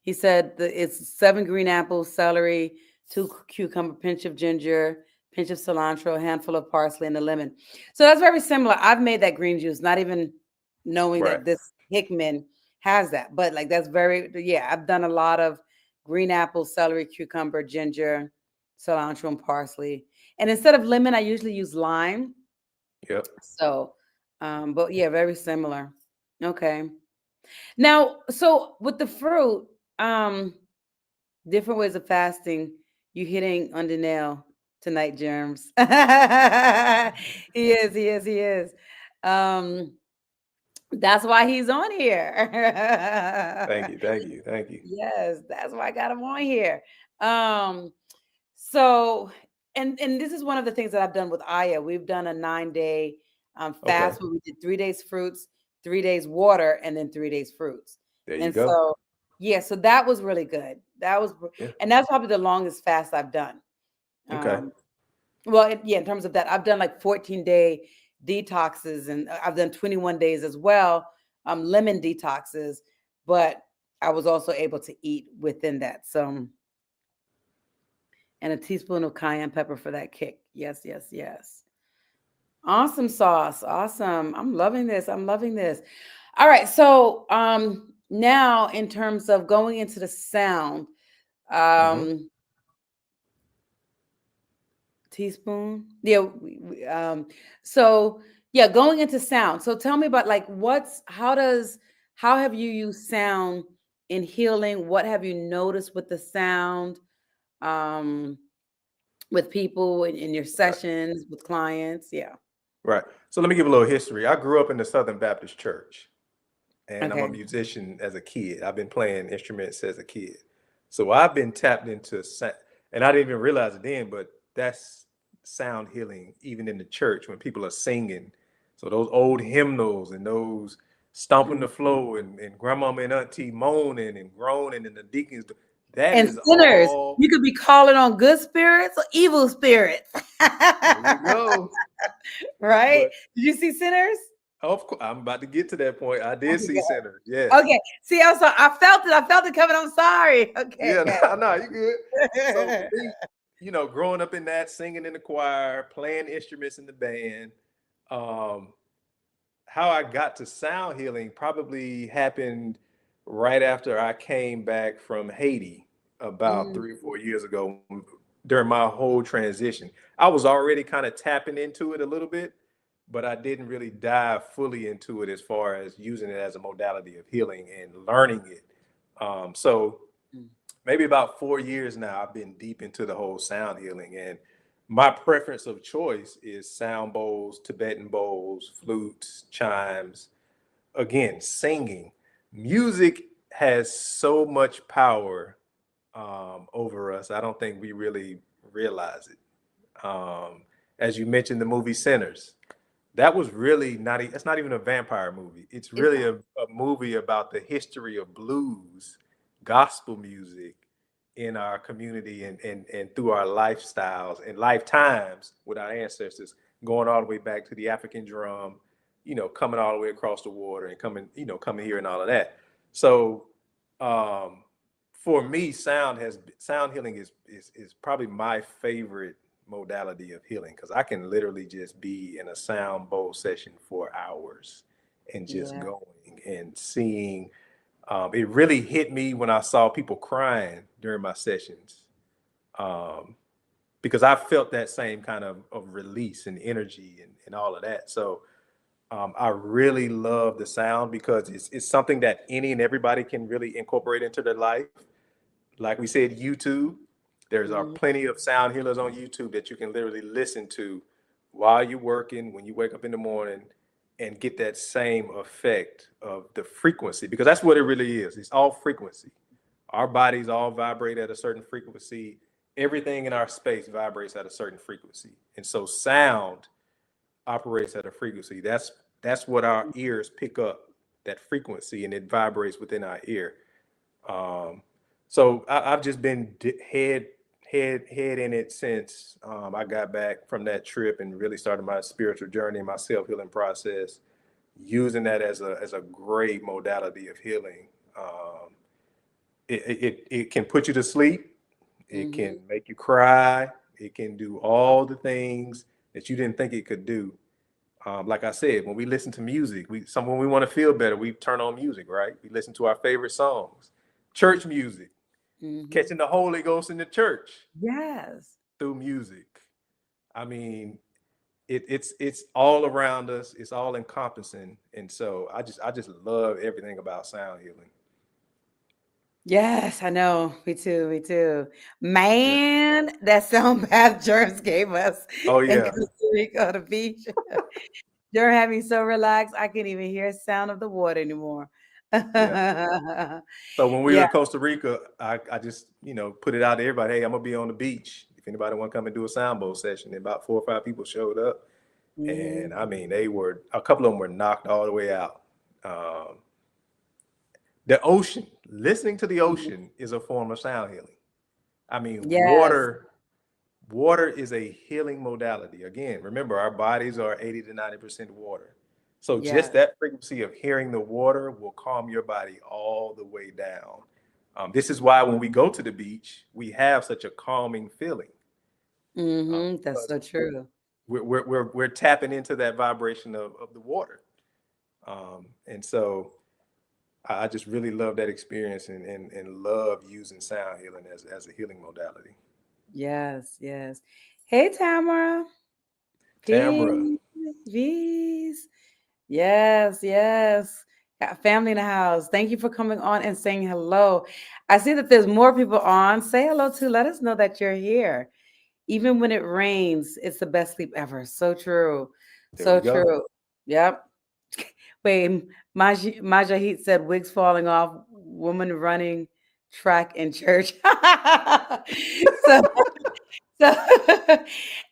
he said it's 7 green apples, celery, 2 cucumber, pinch of ginger, pinch of cilantro, a handful of parsley, and a lemon. So that's very similar. I've made that green juice, not even knowing Right. that this Hickman has that, but like that's very, yeah. I've done a lot of green apples, celery, cucumber, ginger, cilantro, and parsley. And instead of lemon, I usually use lime. Yep. So, but yeah, very similar. Okay. Now, so with the fruit, different ways of fasting, you hitting on the nail tonight, Germs. He is. Um, that's why he's on here. Thank you. Yes, that's why I got him on here. Um, so and this is one of the things that I've done with Aya. We've done a 9-day Okay, fast where we did 3 days fruits, 3 days water, and then 3 days fruits. there you And go. so yeah, so that was really good. Yeah. And that's probably the longest fast I've done. Okay. Um, well, yeah, in terms of that, I've done like 14-day detoxes, and I've done 21 days as well, lemon detoxes, but I was also able to eat within that. So, and a teaspoon of cayenne pepper for that kick. Yes. Awesome sauce. Awesome. I'm loving this. All right. So, now in terms of going into the sound, Hmm. teaspoon. Yeah. So yeah, going into sound. So tell me about like how have you used sound in healing? What have you noticed with the sound? Um, with people in your sessions with clients. Yeah. Right. So let me give a little history. I grew up in the Southern Baptist Church, and I'm a Okay. musician as a kid. I've been playing instruments as a kid. So I've been tapped into sound, and I didn't even realize it then, but that's sound healing, even in the church when people are singing. So those old hymnals and those stomping Mhm. the floor and grandmama and auntie moaning and groaning and the deacons, that And is sinners, all. you could be calling on good spirits or evil spirits. There you go. Right? But Did you see sinners? of course, I'm about to get to that point. I did Okay, see good. Sinners. Yes. Okay. See, I felt it. I felt it coming. I'm sorry. Okay. Yeah, Okay. no, you good. So for me, growing up in that, singing in the choir, playing instruments in the band, um, how I got to sound healing probably happened right after I came back from Haiti about Mm, 3 or 4 years ago during my whole transition. I was already kind of tapping into it a little bit, but I didn't really dive fully into it as far as using it as a modality of healing and learning it. So Mm. maybe about 4 years now, I've been deep into the whole sound healing. And my preference of choice is sound bowls, Tibetan bowls, flutes, chimes, again, singing. Music has so much power over us. I don't think we really realize it. As you mentioned, the movie Sinners. That was really not. It's not even a vampire movie. It's It's really not. a movie about the history of blues, gospel music in our community and through our lifestyles and lifetimes with our ancestors, going all the way back to the African drum, coming all the way across the water and coming here and all of that. So, um, for me, sound healing is probably my favorite modality of healing because I can literally just be in a sound bowl session for hours and just Yeah. going and seeing. It really hit me when I saw people crying during my sessions, um, because I felt that same kind of release and energy and all of that. So I really love the sound because it's something that any and everybody can really incorporate into their life. Like we said, YouTube. There's are Mhm. plenty of sound healers on YouTube that you can literally listen to while you're working, when you wake up in the morning, and get that same effect of the frequency, because that's what it really is. It's all frequency. Our bodies all vibrate at a certain frequency. Everything in our space vibrates at a certain frequency. And so sound operates at a frequency. That's what our ears pick up, that frequency, and it vibrates within our ear. Um, so I've just been head in it since I got back from that trip and really started my spiritual journey, my self healing process, using that as a great modality of healing. It can put you to sleep. It can Mhm. make you cry. It can do all the things that you didn't think it could do. Like I said, when we listen to music, when we want to feel better, we turn on music, right? We listen to our favorite songs, church music, Mhm. catching the Holy Ghost in the church Yes. through music. I mean, it's all around us. It's all encompassing, and so I just love everything about sound healing. Yes, I know. Me too. Me too. Yeah. Man, that sound bath Jerms gave us Oh in yeah. Costa Rica on the beach. Jerm had me so relaxed, I can't even hear sound of the water anymore. Yeah. So when we were Yeah. in Costa Rica, I just put it out to everybody. Hey, I'm gonna be on the beach. If anybody want to come and do a sound bowl session, and about 4 or 5 people showed up, and Mhm. I mean they were a couple of them were knocked all the way out. Um, the ocean, listening to the Mhm. ocean is a form of sound healing. I mean, Yes. water is a healing modality. Again, remember our bodies are 80 to 90% water. So just Yes. that frequency of hearing the water will calm your body all the way down. This is why when we go to the beach, we have such a calming feeling, That's because so true. we're tapping into that vibration of the water. And so I just really love that experience and love using sound healing as a healing modality. Yes, yes. Hey, Tamara. Tamra, Peace. Peace. Yes, yes. Got family in the house. Thank you for coming on and saying hello. I see that there's more people on. Say hello to. Let us know that you're here. Even when it rains, it's the best sleep ever. So true. there we So go. true. Yep. Wait, Majahid said wigs falling off, woman running track in church. so so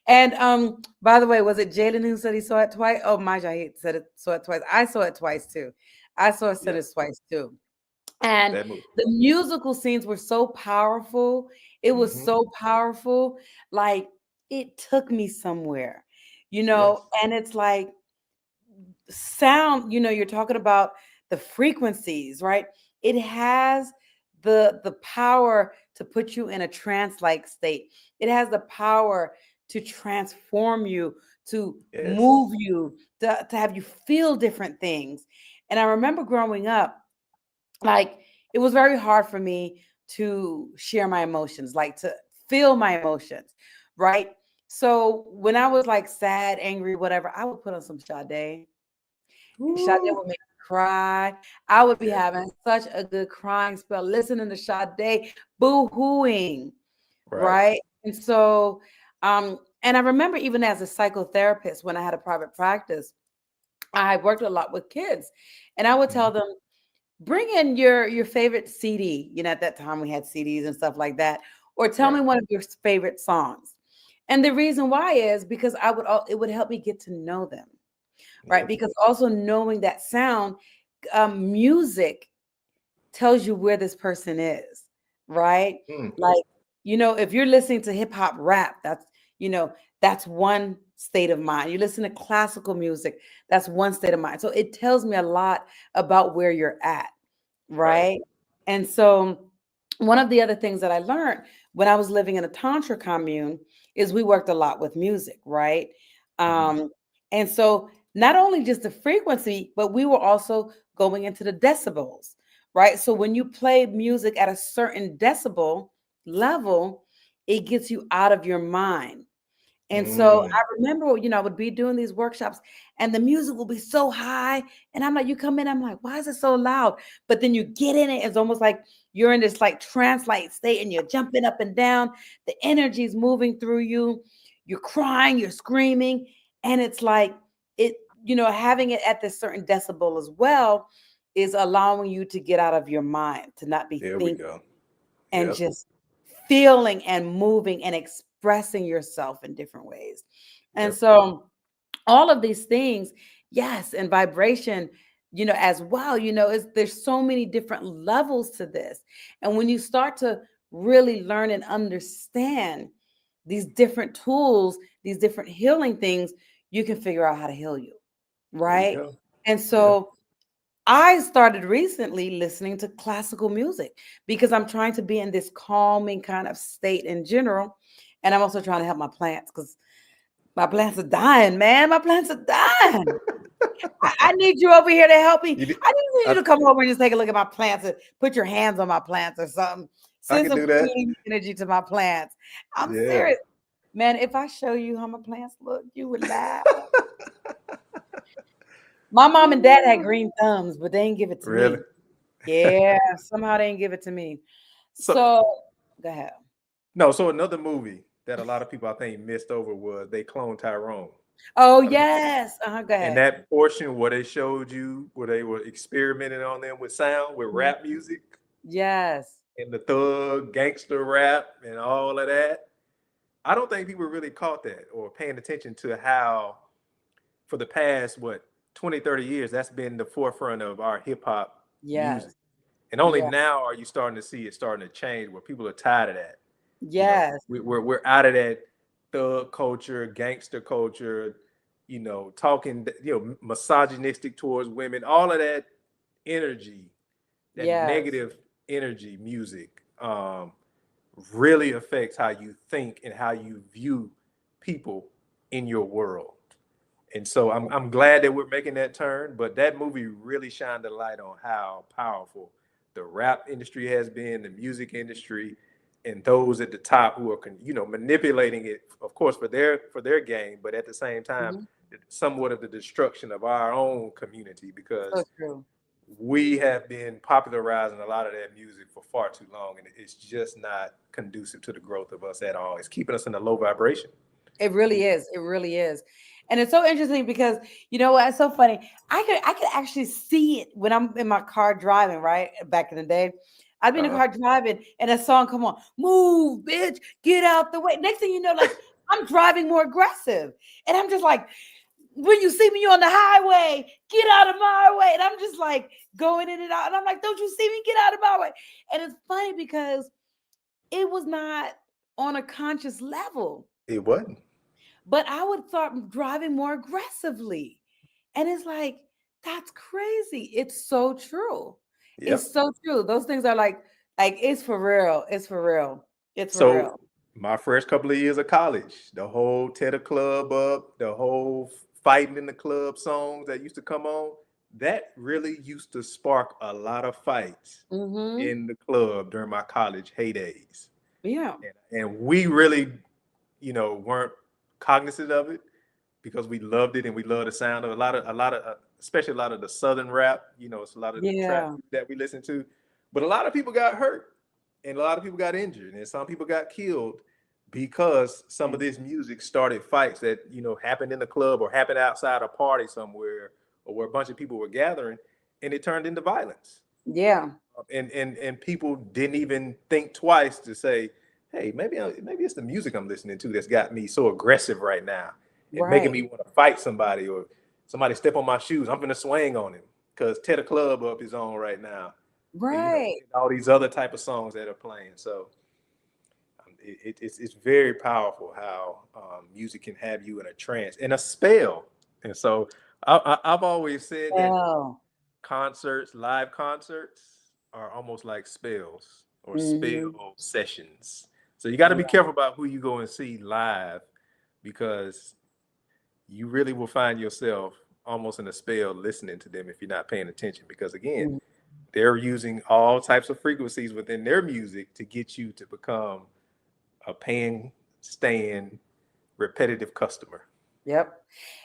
and by the way, was it Jalen who said he saw it twice? Oh, Majahid said it saw it twice. I saw it twice too. I saw it Yeah, twice too. And that movie. the musical scenes were so powerful. It was Hmm. so powerful. Like it took me somewhere, Yes. and it's like sound, you're talking about the frequencies, right? It has the power to put you in a trance like state. It has the power to transform you, to Yes. move you, to have you feel different things. And I remember growing up, like it was very hard for me to share my emotions, like to feel my emotions, right? So when I was like sad, angry, whatever, I would put on some Sade. Sade Woo. would make me cry. I would be Yeah. having such a good crying spell, listening to Sade, boo-hooing, Right. right? And so, and I remember even as a psychotherapist, when I had a private practice, I worked a lot with kids, and I would tell Mhm. them, bring in your favorite CD. You know, at that time we had CDs and stuff like that, or tell me Right. one of your favorite songs. And the reason why is because it would help me get to know them, right? Yep. Because also knowing that sound, music tells you where this person is, right? Mm. Like, if you're listening to hip hop rap, you know, that's one state of mind. You listen to classical music, that's one state of mind. So it tells me a lot about where you're at, Right. right? And so one of the other things that I learned when I was living in a tantra commune is we worked a lot with music, right? Mhm. And so not only just the frequency, but we were also going into the decibels, right? So when you play music at a certain decibel level, it gets you out of your mind. And so Mm. I remember, I would be doing these workshops and the music will be so high. And I'm like, you come in, I'm like, why is it so loud? But then you get in it, it's almost like you're in this like trance-like state and you're jumping up and down. The energy is moving through you. You're crying, you're screaming. And it's like it, having it at this certain decibel as well is allowing you to get out of your mind, to not be There we thinking go. and Yep. just feeling and moving and expressing yourself in different ways. And Yep. so all of these things, yes, and vibration, as well, there's so many different levels to this. And when you start to really learn and understand these different tools, these different healing things, you can figure out how to heal you, There you right? go. And Yeah. so I started recently listening to classical music because I'm trying to be in this calming kind of state in general. And I'm also trying to help my plants because my plants are dying, man. My plants are dying. I need you over here to help me. You did, I need you I to come over and just take a look at my plants and put your hands on my plants or something. I Send can some do that. clean energy to my plants. I'm Yeah. serious. Man, if I show you how my plants look, you would laugh. My mom and dad had green thumbs, but they didn't give it to Really? me. Yeah, somehow they didn't give it to me. So So go ahead. no, so another movie that a lot of people I think missed over was They Cloned Tyrone. Oh I don't know. yes. Go And ahead. that portion where they showed you where they were experimenting on them with sound, with Mhm. rap music Yes. and the thug gangster rap and all of that. I don't think people really caught that or paying attention to how for the past 20, 30 years that's been the forefront of our hip hop music. Yes. And only Yeah. now are you starting to see it starting to change where people are tired of that. Yes. We're out of that thug culture, gangster culture, talking, misogynistic towards women, all of that energy, that Yes. negative energy music, really affects how you think and how you view people in your world. And so I'm glad that we're making that turn, but that movie really shined a light on how powerful the rap industry has been, the music industry, and those at the top who are manipulating it, of course, for their gain, but at the same time, Mhm. somewhat of the destruction of our own community So because true. we have been popularizing a lot of that music for far too long, and it's just not conducive to the growth of us at all. It's keeping us in a low vibration. It really is. It really is. And it's so interesting because you know what? It's so funny. I could actually see it when I'm in my car driving, right? Back in the day. I'd be in the Uh-huh. car driving and a song come on, move, bitch, get out the way. Next thing you know, like I'm driving more aggressive. And I'm just like, when you see me on the highway, get out of my way. And I'm just like going in and out. And I'm like, don't you see me? Get out of my way. And it's funny because it was not on a conscious level, It wasn't. but I would start driving more aggressively. And it's like, that's crazy. It's so true. It's Yep. so true. Those things are like it's for real. It's for real. It's for So real. my first couple of years of college, the whole tear the club up, the whole fighting in the club songs that used to come on, that really used to spark a lot of fights Mm-hmm. in the club during my college heydays. Yeah. And we really, weren't. cognizant of it because we loved it and we love the sound of a lot of especially a lot of the southern rap. You know, it's a lot of the trap Yeah. that we listen to, but a lot of people got hurt and a lot of people got injured and some people got killed because some of this music started fights that happened in the club or happened outside a party somewhere or where a bunch of people were gathering, and it turned into violence. Yeah. And people didn't even think twice to say, hey, maybe it's the music I'm listening to that's got me so aggressive right now and making Right. me want to fight somebody, or somebody step on my shoes, I'm gonna swing on him because tear the club up is on right now. And Right. all these other type of songs that are playing. So it's very powerful how music can have you in a trance, in a spell. And so I've always said that Well. live concerts are almost like spells or Mm-hmm. spell sessions. So you got to be careful about who you go and see live, because you really will find yourself almost in a spell listening to them if you're not paying attention. Because again, Mm-hmm. they're using all types of frequencies within their music to get you to become a paying, staying, repetitive customer. Yep.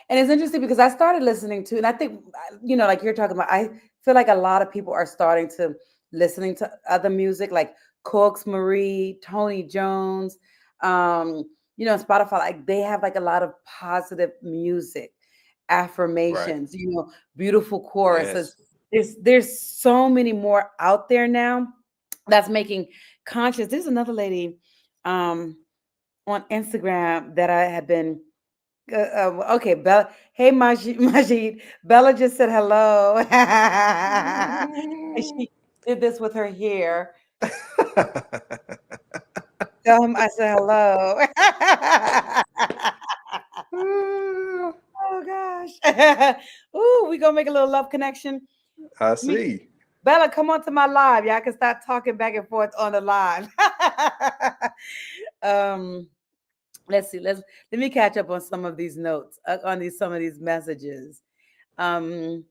And it's interesting because I started listening to, and I think, like you're talking about, I feel like a lot of people are starting to listening to other music like Cooks Marie, Tony Jones, Spotify, like they have like a lot of positive music, Right. affirmations, beautiful choruses. Yes. There's so many more out there now that's making conscious. There's another lady on Instagram that I had been okay, Bella. Hey, Majid. Bella just said hello. And she did this with her hair. Tell him I said hello. Oh gosh. Ooh, we gonna make a little love connection. I Let me, see. Bella, come on to my live. Y'all can start talking back and forth on the live. um, let's see. Let me catch up on some of these notes, on some of these messages. Um,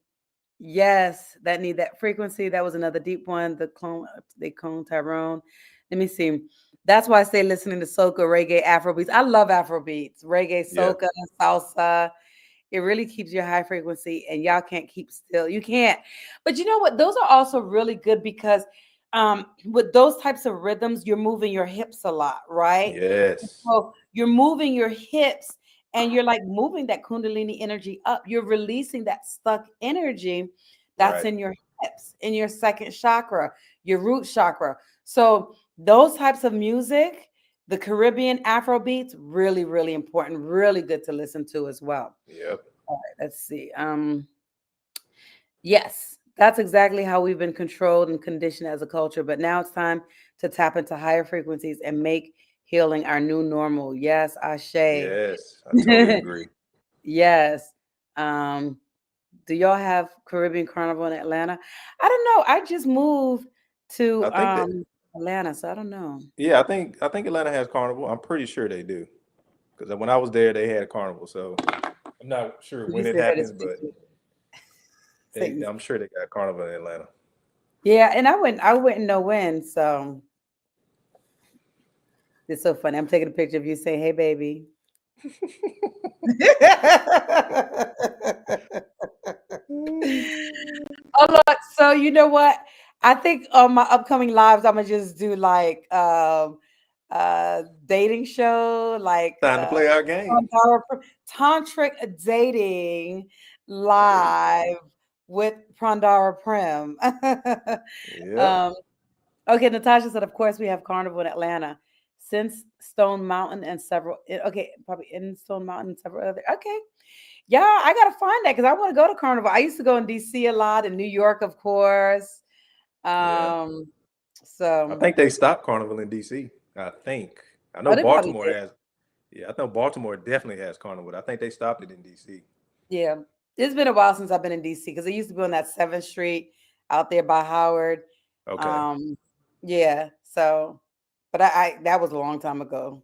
Yes, that frequency. That was another deep one. Clone Tyrone. Let me see. That's why I say listening to soca, reggae, Afrobeats. I love Afrobeats, reggae, Yeah. soca, salsa. It really keeps your high frequency, and y'all can't keep still. You can't. But you know what? Those are also really good because with those types of rhythms, you're moving your hips a lot, right? Yes. So you're moving your hips and you're like moving that Kundalini energy up. You're releasing that stuck energy that's Right. in your hips, in your second chakra, your root chakra. So those types of music, the Caribbean Afro beats, really, really important, really good to listen to as well. Yep. All right, let's see. Yes, that's exactly how we've been controlled and conditioned as a culture. But now it's time to tap into higher frequencies and make healing our new normal. Yes, Ashe. Yes. I totally agree. Yes. Um, do y'all have Caribbean Carnival in Atlanta? I don't know. I just moved to I think that Atlanta, so I don't know. yeah, I think Atlanta has carnival. I'm pretty sure they do. Because when I was there, they had a carnival. So I'm not sure You when it said that happens, is but Satan. I'm sure they got carnival in Atlanta. Yeah, and I wouldn't know when, so it's so funny. I'm taking a picture of you saying, "Hey, baby." Oh Lord, so you know what? I think on my upcoming lives, I'm gonna just do like dating show, like Time to play our game. Prandhara tantric dating Hey. live with Prandhara Prem. Yep. um, okay, Natasha said, of course we have carnival in Atlanta, since Stone Mountain and several. Okay, probably in Stone Mountain and several other. Okay, yeah, I gotta find that because I want to go to carnival. I used to go in DC a lot, in New York, of course. Yeah. Um, I so think they stopped carnival in DC. I think. I know oh, they probably Baltimore did. has. Yeah, I know Baltimore definitely has carnival. I think they stopped it in DC. Yeah, it's been a while since I've been in DC because it used to be on that 7th Street out there by Howard. Okay. Um, yeah, so but I that was a long time ago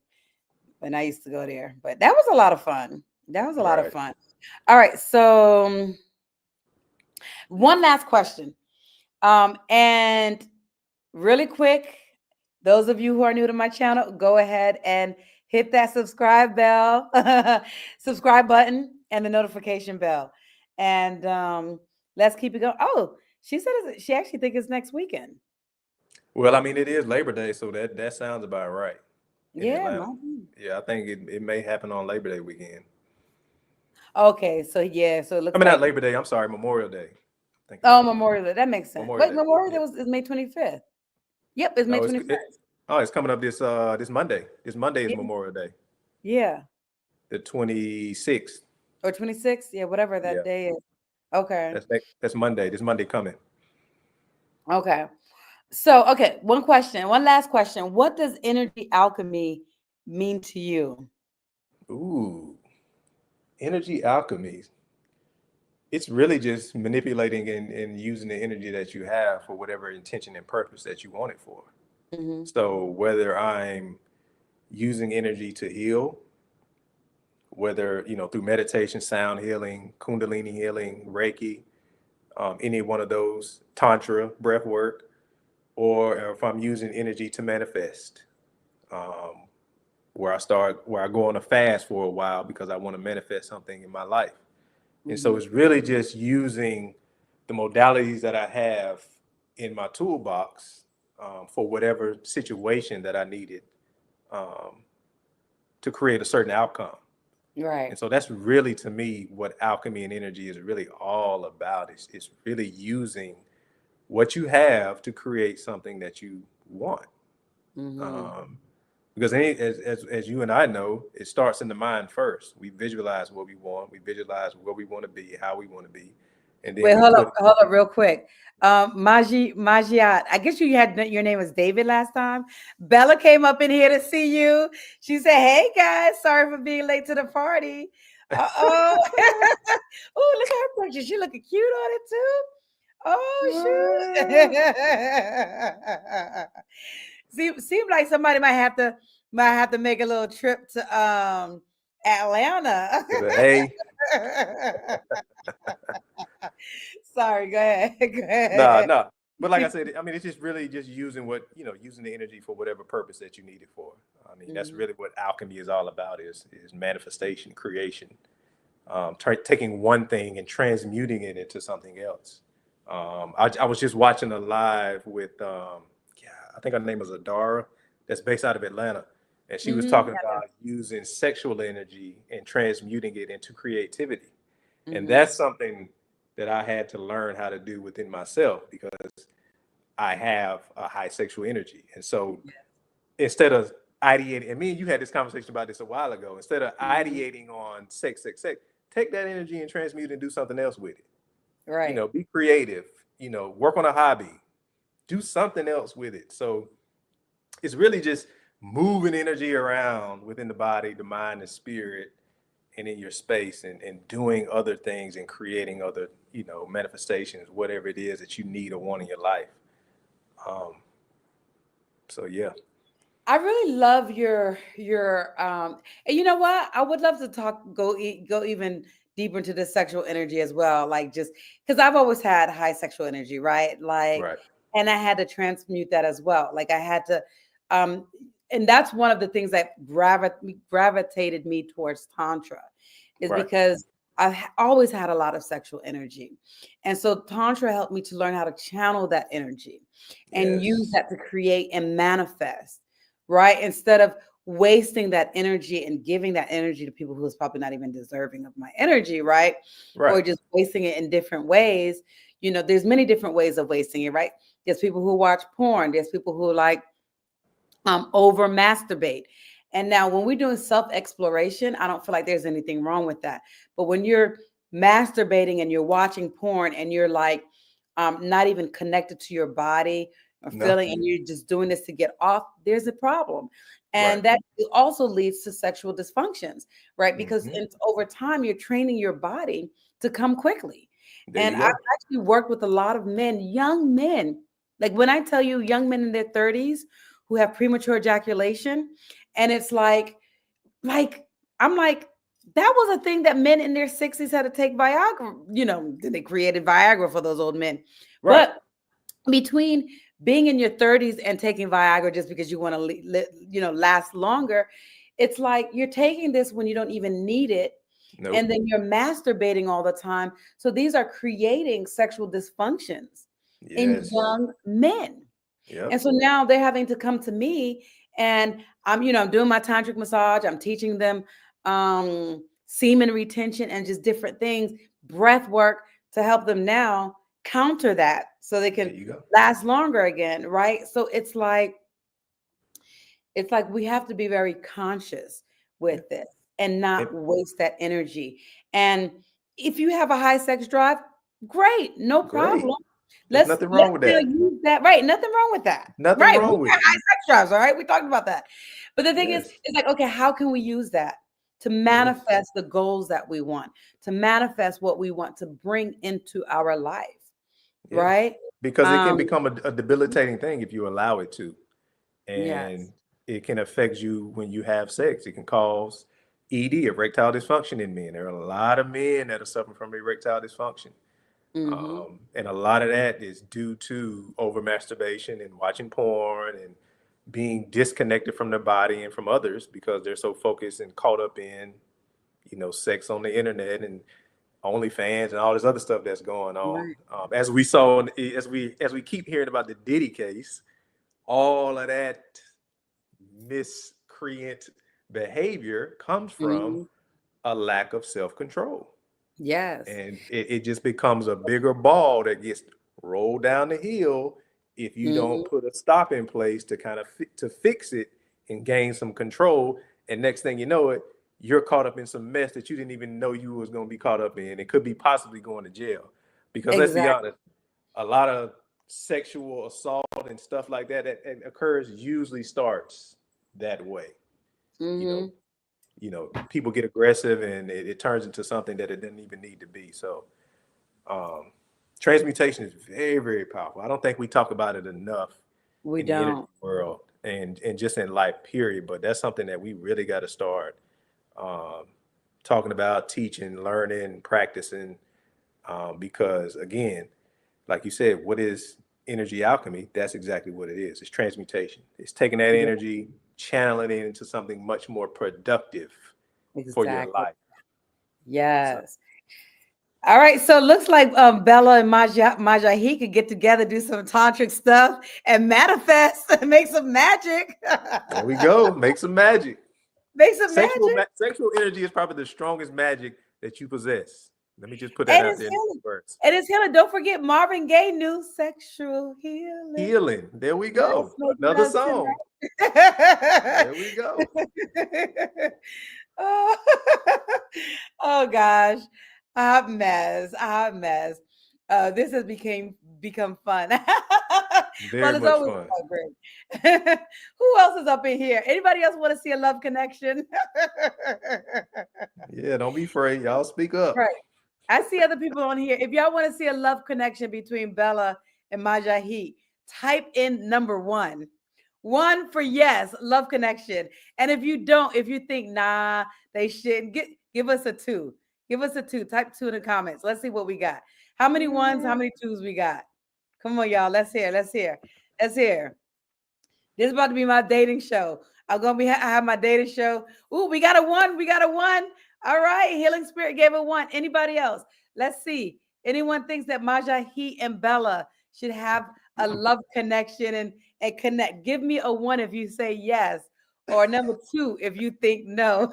when I used to go there. But that was a lot of fun. That was a lot of Right. fun. All right, so one last question. And really quick, those of you who are new to my channel, go ahead and hit that subscribe bell, subscribe button, and the notification bell. And let's keep it going. Oh, she said she actually thinks it's next weekend. Well, I mean, it is Labor Day, so that sounds about right in Yeah, Atlanta. might be. Yeah, I think it may happen on Labor Day weekend. Okay, so yeah, so it I looks mean, not like Labor Day. I'm sorry, Memorial Day. Thinking oh about Memorial Day. That makes sense. Memorial Wait, Day. Memorial Day Yeah. is May 25th. Yep, it's May No, 21st. it's coming up this Monday. This Monday is Yeah, Memorial Day, yeah. the 26th. Or 26th. Yeah, whatever that Yeah, day is. Okay. that's Monday. This Monday coming. Okay. So, okay, one last question. What does energy alchemy mean to you? Ooh, energy alchemy. It's really just manipulating and using the energy that you have for whatever intention and purpose that you want it for. Mm-hmm. So whether I'm using energy to heal, whether through meditation, sound healing, Kundalini healing, Reiki, any one of those, Tantra, breath work, or if I'm using energy to manifest, um, where I go on a fast for a while because I want to manifest something in my life. And so Mm-hmm. it's really just using the modalities that I have in my toolbox for whatever situation that I needed um, to create a certain outcome. Right. And so that's really, to me, what alchemy and energy is really all about. It's really using what you have to create something that you want. Mm-hmm. Um, because as you and I know, it starts in the mind first. We visualize what we want. We visualize where we want to be, how we want to be, and then Wait, we put it. hold up real quick. Majiat, I guess you had your name was David last time. Bella came up in here to see you. She said, "Hey guys, sorry for being late to the party." Uh-oh. Oh, look at her picture. She looking cute on it too. Oh shoot. Seems like somebody might have to make a little trip to Atlanta. Hey, Sorry, go ahead. Go nah, ahead. nah. But like I said, I mean, it's just really just using using the energy for whatever purpose that you need it for. I mean, that's Mhm. really what alchemy is all about: is manifestation, creation, taking one thing and transmuting it into something else. I was just watching a live with, yeah, I think her name was Adara, that's based out of Atlanta, and she was Mhm. talking about using sexual energy and transmuting it into creativity, and Mhm. that's something that I had to learn how to do within myself because I have a high sexual energy, and so instead of ideating, and me and you had this conversation about this a while ago, instead of Mhm. ideating on sex, take that energy and transmute it and do something else with it. Right. Be creative, work on a hobby, do something else with it. So it's really just moving energy around within the body, the mind, the spirit, and in your space, and doing other things and creating other, manifestations, whatever it is that you need or want in your life. Um, so yeah. I really love your and you know what? I would love to go even deeper into the sexual energy as well. Like just because I've always had high sexual energy, right? Like, Right. and I had to transmute that as well. Like I had to um and that's one of the things that gravitated me towards tantra is Right. because always had a lot of sexual energy. And so tantra helped me to learn how to channel that energy and use Yes. that to create and manifest, right? Instead of wasting that energy and giving that energy to people who's probably not even deserving of my energy, right? Or Right. just wasting it in different ways. There's many different ways of wasting it, right? There's people who watch porn, there's people who like over masturbate. And now when we're doing self-exploration, I don't feel like there's anything wrong with that. But when you're masturbating and you're watching porn and you're like not even connected to your body or No. feeling and you're just doing this to get off, there's a problem. Right. And that also leads to sexual dysfunctions, right? Because Hmm. over time you're training your body to come quickly. There And you I've go. actually worked with a lot of men, young men. Like when I tell you young men in their 30s who have premature ejaculation. And it's like, I'm like, that was a thing that men in their 60s had to take Viagra. They created Viagra for those old men. Right. But between being in your 30s and taking Viagra just because you want to last longer, it's like you're taking this when you don't even need it. Nope. And then you're masturbating all the time. So these are creating sexual dysfunctions in Yes. young men. Yep. And so now they're having to come to me, and I'm doing my tantric massage. I'm teaching them semen retention and just different things, breath work to help them now counter that so they There can you go. last longer again, right? So it's like we have to be very conscious Yeah. with this and not And waste that energy. And if you have a high sex drive, great, no great. problem. There's Let's nothing wrong let's with still that. use that. Right, nothing wrong with that. Nothing Right, we wrong with got it. high sex drives. All right, we talked about that. But the thing is, Yes. it's like, okay, how can we use that to Yes. manifest the goals that we want, to manifest what we want to bring into our life, Yeah. right? Because it can Um, become a debilitating thing if you allow it to. yes. And it can affect you when you have sex. It can cause ED, erectile dysfunction in men. There are a lot of men that are suffering from erectile dysfunction. Mm-hmm. And a lot of that is due to over masturbation and watching porn and being disconnected from their body and from others because they're so focused and caught up in, sex on the internet and OnlyFans and all this other stuff that's going on. Right. As we saw, as we keep hearing about the Diddy case, all of that miscreant behavior comes from Mm-hmm. a lack of self-control. Yes. And it just becomes a bigger ball that gets rolled down the hill if you don't Mm-hmm. put a stop in place to kind of to fix it and gain some control. And next thing you know it, you're caught up in some mess that you didn't even know you was going to be caught up in. It could be possibly going to jail. Because let's be Exactly. honest, a lot of sexual assault and stuff like that occurs usually starts that way. You know, Mm-hmm. people get aggressive and it turns into something that it didn't even need to be. So um, transmutation is very, very powerful. I don't think we talk about it enough We in the energy don't. world and just in life, period. But that's something that we really got to start um, talking about, teaching, learning, practicing. Because again, like you said, what is energy alchemy? That's exactly what it is. It's transmutation. It's taking that Yeah, energy, channeling it into something much more productive for your exactly. life. So Yes. All right. So it looks like Bella and Majahi could get together, do some tantric stuff, and manifest and make some magic. there we go. Make some magic. Make some magic. Sexual energy is probably the strongest magic that you possess. Let me just put that And out it's there in healing. words. And it's healing. Don't forget Marvin Gaye knew sexual healing. Healing. There we Let's go. make Another love song. tonight. There we go. Oh, oh gosh, hot mess, hot mess. This has become fun. Well, Very it's much always fun. fun, great. Who else is up in here? Anybody else want to see a love connection? Yeah, don't be afraid. Y'all speak up. Right. I see other people on here. If y'all want to see a love connection between Bella and Majahi, type in number one. One for yes, love connection. And if you don't, if you think nah, they shouldn't, give us a two. Give us a two. Type two in the comments. Let's see what we got. How many ones? How many twos we got? Come on, y'all. Let's hear. Let's hear. Let's hear. This is about to be my dating show. I'm gonna be I have my dating show. Ooh, we got a one. We got a one. All right. Healing Spirit gave a one. Anybody else? Let's see. Anyone thinks that Maja, he, and Bella should have a love connection and connect? Give me a one if you say yes, or number two if you think no.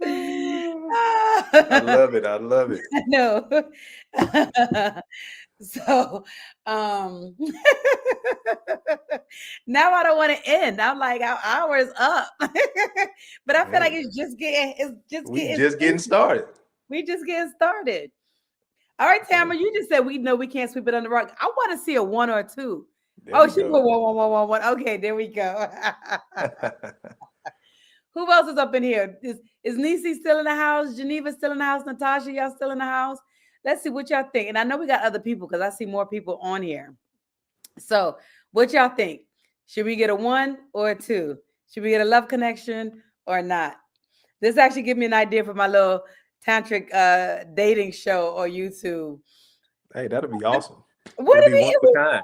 I love it. I love it. No. So um now I don't want to end. I'm like our hour is up. But I feel like Hey, we it's just getting just getting started. we just getting started. All right, Hey, Tamara, you just said we know we can't sweep it under the rug. I want to see a one or a two. there Oh, we she go. put one. Okay, there we go. Who else is up in here? Is Nisi still in the house? Geneva still in the house? Natasha, y'all still in the house? Let's see what y'all think. And I know we got other people because I see more people on here. So, what y'all think? Should we get a one or a two? Should we get a love connection or not? This actually give me an idea for my little tantric dating show or YouTube. Hey, that'll be awesome. What It'll do be one of a kind.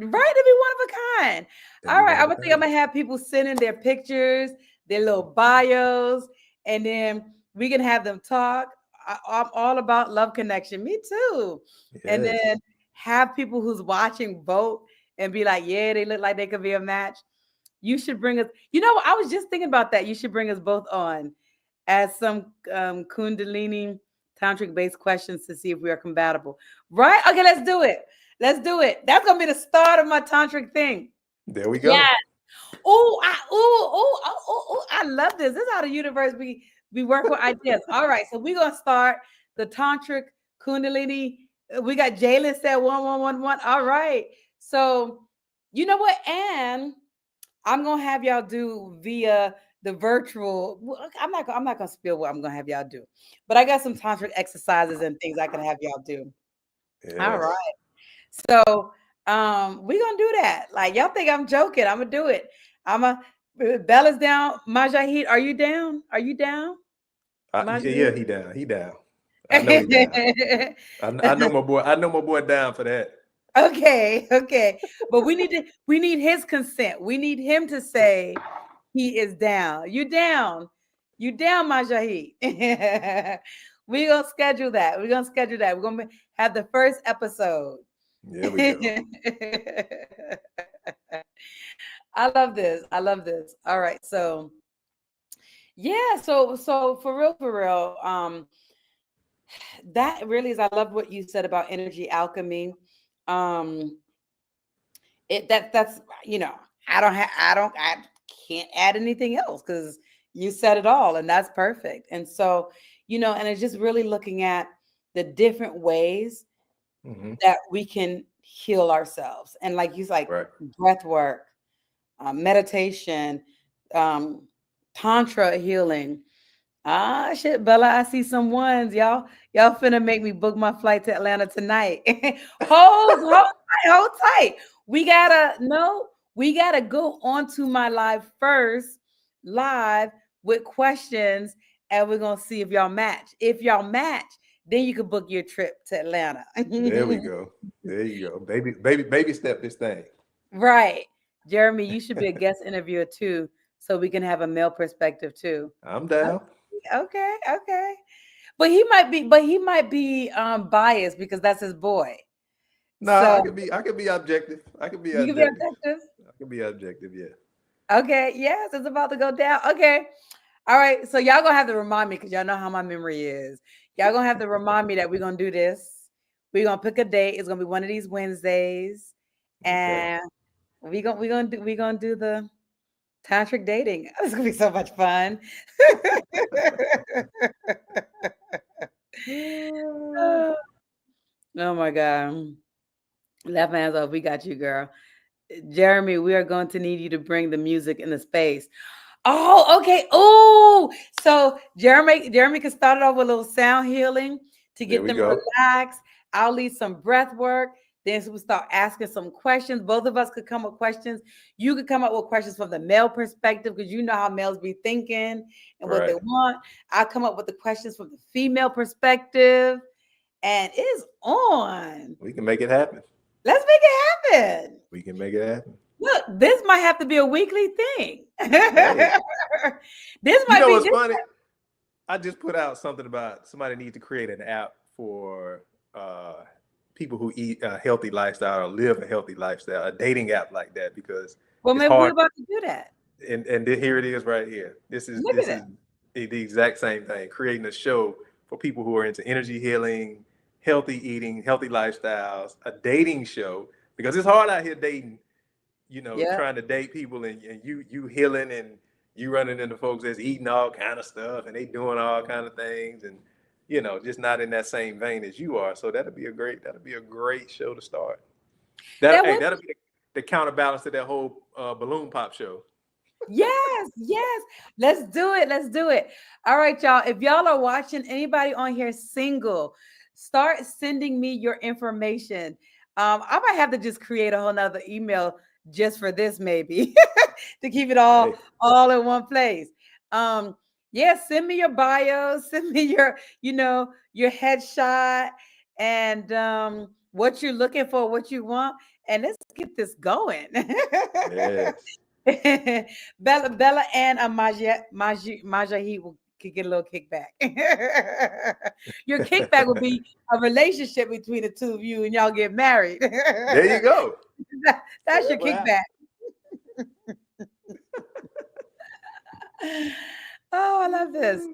Right, to be one of a kind. That'd All be right, one I of a would think I'm kind. gonna have people send in their pictures, their little bios, and then we can have them talk. I'm all about love connection. Me too. And Yes. then have people who's watching vote and be like, yeah, they look like they could be a match. You should bring us. You know, I was just thinking about that. You should bring us both on as some Kundalini tantric based questions to see if we are compatible. Right? Okay, let's do it. Let's do it. That's gonna be the start of my tantric thing. There we Yeah. go. I love this. This is how the universe we work with ideas. All right, so we're gonna start the tantric Kundalini. We got Jalen said 1111. All right. So you know what? And I'm gonna have y'all do via the virtual. I'm not gonna spill what I'm gonna have y'all do, but I got some tantric exercises and things I can have y'all do. All Yes. right. So we're gonna do that. Like y'all think I'm joking. I'm gonna do it. I'm a Bella's down. Majahid, are you down? Are you down? Yeah, Majahid? he down. He down. I know he down. I know my boy. I know my boy down for that. Okay, okay. But we need his consent. We need him to say he is down. You down. You down, Majahid. We're gonna schedule that. We're gonna schedule that. We're gonna have the first episode. There we go. I love this. I love this. All right. So yeah, so for real, that really is I love what you said about energy alchemy. Um that's I can't add anything else because you said it all and that's perfect. And so, and it's just really looking at the different ways Hmm. that we can heal ourselves. And like you like Right. breath work, meditation, um, tantra healing. Ah, shit, Bella, I see some ones, y'all. Y'all finna make me book my flight to Atlanta tonight. Hold tight. We gotta go onto my live first, live with questions, and we're gonna see if y'all match. If y'all match, then you can book your trip to Atlanta. There we go. There you go. Baby step this thing. Right. Jeremy, you should be a guest interviewer too, so we can have a male perspective too. I'm down. Okay, okay. But he might be biased because that's his boy. Nah, So I could be objective. I could be you can be objective. objective. I could be objective, yeah. Okay, yes, it's about to go down. Okay. All right. So y'all gonna have to remind me because y'all know how my memory is. Y'all gonna have to remind me that we're gonna do this. We're gonna pick a date. It's gonna be one of these Wednesdays. Okay. And we're gonna do the tantric dating. It's gonna be so much fun. Oh my God. Left hands up. We got you, girl. Jeremy, we are going to need you to bring the music in the space. Oh, okay. Oh, so Jeremy can start it off with a little sound healing to There get we them go. relaxed. I'll lead some breath work. Then we'll start asking some questions. Both of us could come with questions. You could come up with questions from the male perspective because you know how males be thinking and what they Right. want. I'll come up with the questions from the female perspective. And it's on. We can make it happen. Let's make it happen. We can make it happen. Look, this might have to be a weekly thing. Hey, This you might know be what's this. funny? I just put out something about somebody needs to create an app for people who eat a healthy lifestyle or live a healthy lifestyle, a dating app like that, because Well, it's maybe we're hard. about to do that. And here it is right here. Look at This that. is the exact same thing. Creating a show for people who are into energy healing, healthy eating, healthy lifestyles, a dating show because it's hard out here dating. Yeah. Trying to date people and you healing and you running into folks that's eating all kind of stuff and they doing all kind of things and just not in that same vein as you are. So that'll be a great show to start. That would That'll be the counterbalance to that whole balloon pop show. Yes, yes. Let's do it. Let's do it. All right, y'all. If y'all are watching, anybody on here single, start sending me your information. I might have to just create a whole nother email just for this, maybe to keep it Hey, all in one place. Yeah, send me your bio, send me your headshot and what you're looking for, what you want. and let's get this going. Yes. Bella and Majahi will could get a little kickback. Your kickback will be a relationship between the two of you, and y'all get married. There you go. That's your Whatever happened. kickback. Oh, I love this.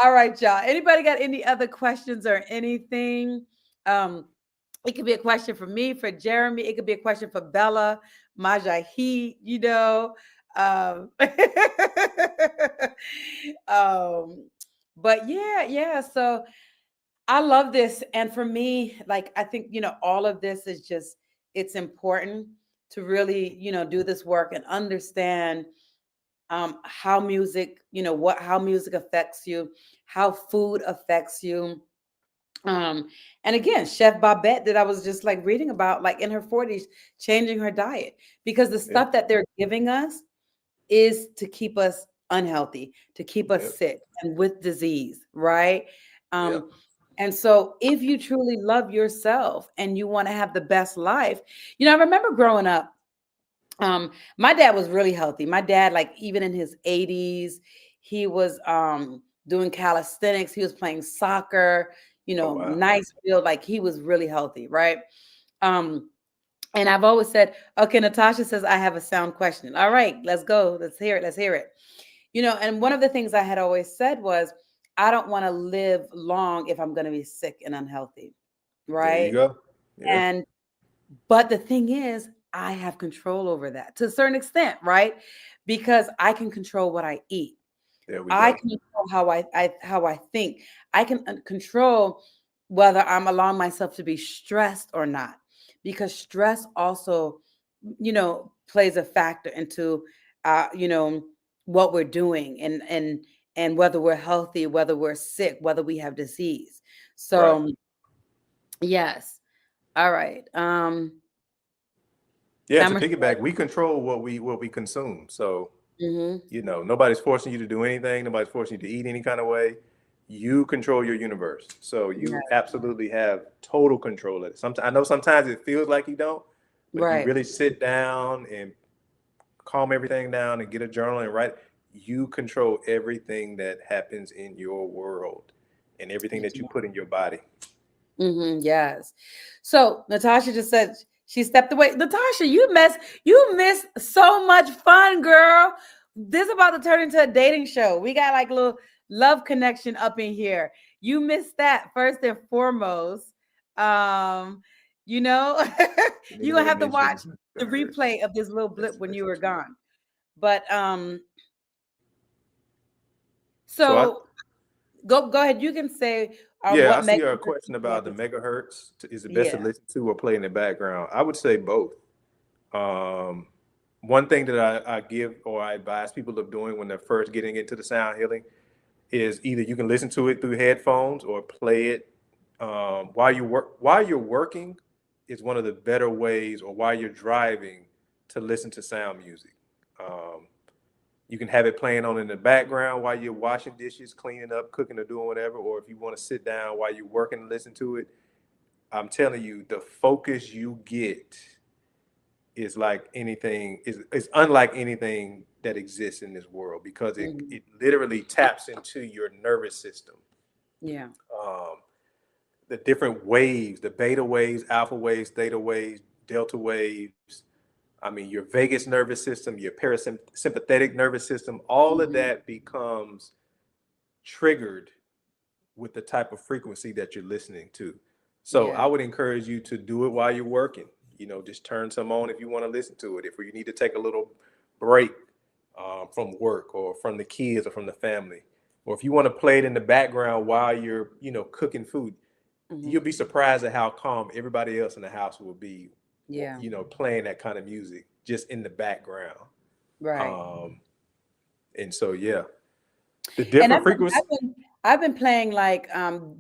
All right, y'all. Anybody got any other questions or anything? It could be a question for me, for Jeremy. It could be a question for Bella, Majahi, Um, but yeah. So I love this. And for me, like, I think, all of this is just, it's important to really, do this work and understand how music, how music affects you, how food affects you. And again, Chef Babette that I was just like reading about, like in her 40s, changing her diet because the Yeah. stuff that they're giving us is to keep us unhealthy, to keep us Yep. sick and with disease, right? Yep. And so if you truly love yourself and you want to have the best life, I remember growing up, my dad was really healthy. My dad, like even in his 80s, he was doing calisthenics, he was playing soccer, Oh wow. nice build, like he was really healthy, right? Um, and I've always said, okay, Natasha says, I have a sound question. All right, let's go. Let's hear it. Let's hear it. And one of the things I had always said was, I don't want to live long if I'm going to be sick and unhealthy. There you Right. go. Yeah. But the thing is, I have control over that to a certain extent, right? Because I can control what I eat. There we I go. can control how I think. I can control whether I'm allowing myself to be stressed or not, because stress also, plays a factor into, what we're doing and whether we're healthy, whether we're sick, whether we have disease. Right. So, yes. All right. Yeah, to Number piggyback, we control what we consume. So, Mhm. nobody's forcing you to do anything, nobody's forcing you to eat any kind of way. You control your universe. So Yeah. you absolutely have total control of it. Sometimes I know sometimes it feels like you don't, but if you Right. really sit down and calm everything down and get a journal and write, you control everything that happens in your world and everything that you put in your body. Yes. So Natasha just said she stepped away. Natasha, you missed so much fun, girl. This is about to turn into a dating show. We got like a little love connection up in here. You missed that first and foremost. Um, you know, Let me you're go gonna and have to watch mention the hurts. replay of this little blip Let's when you listen were to it. gone. But So I so go ahead. You can say Yeah, I what see makes a question about the important. megahertz. Is it best to Yeah. listen to or play in the background? I would say both. Um, One thing that I give or I advise people of doing when they're first getting into the sound healing is either you can listen to it through headphones or play it while you work. While you're working is one of the better ways, or while you're driving, to listen to sound music. Um, you can have it playing on in the background while you're washing dishes, cleaning up, cooking, or doing whatever. Or if you want to sit down while you're working and listen to it, I'm telling you, the focus you get is like anything is unlike anything that exists in this world because it literally taps into your nervous system. Yeah. Um, the different waves, the beta waves, alpha waves, theta waves, delta waves. I mean, your vagus nervous system, your parasympathetic nervous system, all of Mhm. that becomes triggered with the type of frequency that you're listening to. So Yeah. I would encourage you to do it while you're working. Just turn some on if you want to listen to it. If you need to take a little break from work or from the kids or from the family, or if you want to play it in the background while you're, cooking food, Mhm. you'll be surprised at how calm everybody else in the house will be, Yeah. playing that kind of music just in the background. Right. Um, and so, yeah, the And different frequencies. I've been playing like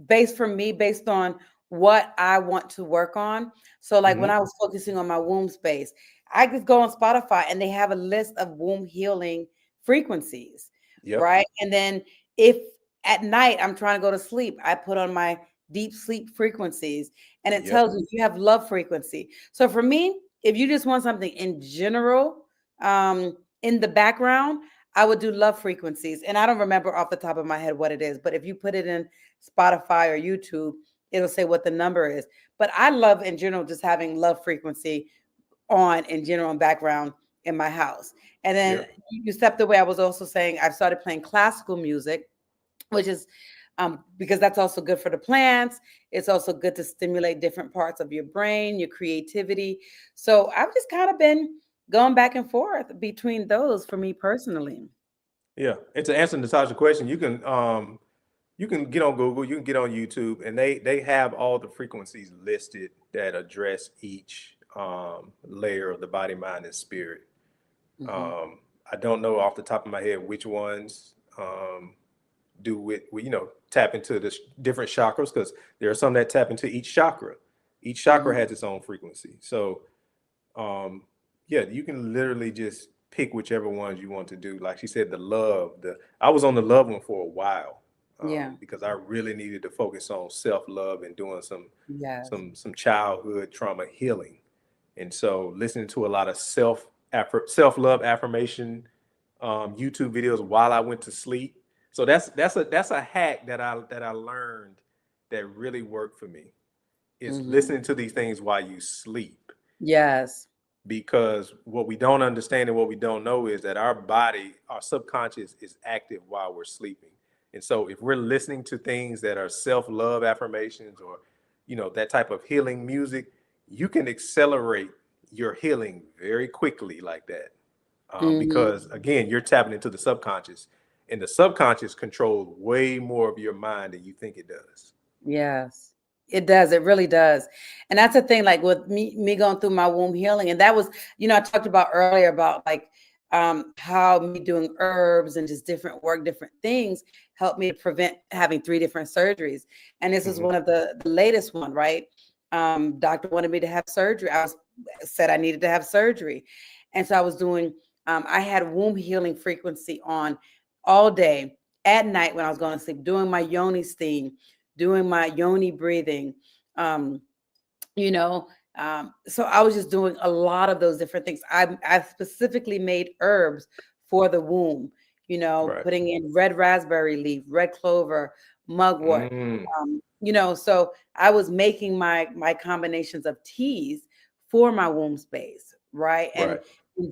based for me based on what I want to work on. So like when Mhm. I was focusing on my womb space, I could go on Spotify and they have a list of womb healing frequencies, Yep. right? And then if at night I'm trying to go to sleep, I put on my deep sleep frequencies and it Yep. tells you if you have love frequency. So for me, if you just want something in general, in the background, I would do love frequencies. And I don't remember off the top of my head what it is, but if you put it in Spotify or YouTube, it'll say what the number is. But I love in general just having love frequency on in general and background in my house. And then Yeah. you stepped away. I was also saying I've started playing classical music, which is because that's also good for the plants. It's also good to stimulate different parts of your brain, your creativity. So I've just kind of been going back and forth between those for me personally. Yeah. And to answer Natasha's question, you can get on Google, you can get on YouTube, and they have all the frequencies listed that address each layer of the body, mind, and spirit. Hmm. I don't know off the top of my head which ones do with tap into the different chakras, because there are some that tap into each chakra. Each chakra Hmm. has its own frequency. So yeah, you can literally just pick whichever ones you want to do. Like she said, the love. The I was on the love one for a while Yeah. because I really needed to focus on self love and doing Yes. some childhood trauma healing. And so listening to a lot of self love affirmation YouTube videos while I went to sleep. So that's a hack that I learned that really worked for me, is Hmm. listening to these things while you sleep. Yes. Because what we don't understand and what we don't know is that our body, our subconscious, is active while we're sleeping. And so if we're listening to things that are self-love affirmations, or that type of healing music, you can accelerate your healing very quickly like that. Hmm. Because again, you're tapping into the subconscious, and the subconscious controls way more of your mind than you think it does. Yes. It does. It really does. And that's the thing, like with me going through my womb healing. And that was, I talked about earlier about like how me doing herbs and just different work, different things helped me to prevent having 3 different surgeries. And this is Hmm. one of the latest one, right? Doctor wanted me to have surgery. I was said I needed to have surgery. And so I was doing I had womb healing frequency on all day, at night when I was going to sleep, doing my yoni steam, doing my yoni breathing, um, you know. So I was just doing a lot of those different things. I specifically made herbs for the womb, Right. putting in red raspberry leaf, red clover, mugwort. Mm, So I was making my combinations of teas for my womb space, right? And right.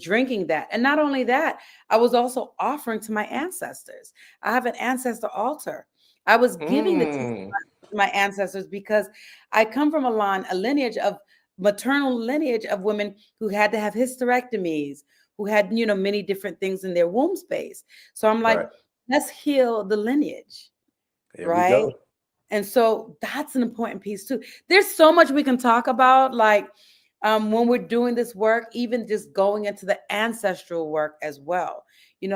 drinking that. And not only that, I was also offering to my ancestors. I have an ancestor altar. I was giving the teas Mm, to my ancestors because I come from a lineage of maternal lineage of women who had to have hysterectomies, who had, many different things in their womb space. So I'm like, right. let's heal the lineage, There we right? go. And so that's an important piece too. There's so much we can talk about, like when we're doing this work, even just going into the ancestral work as well.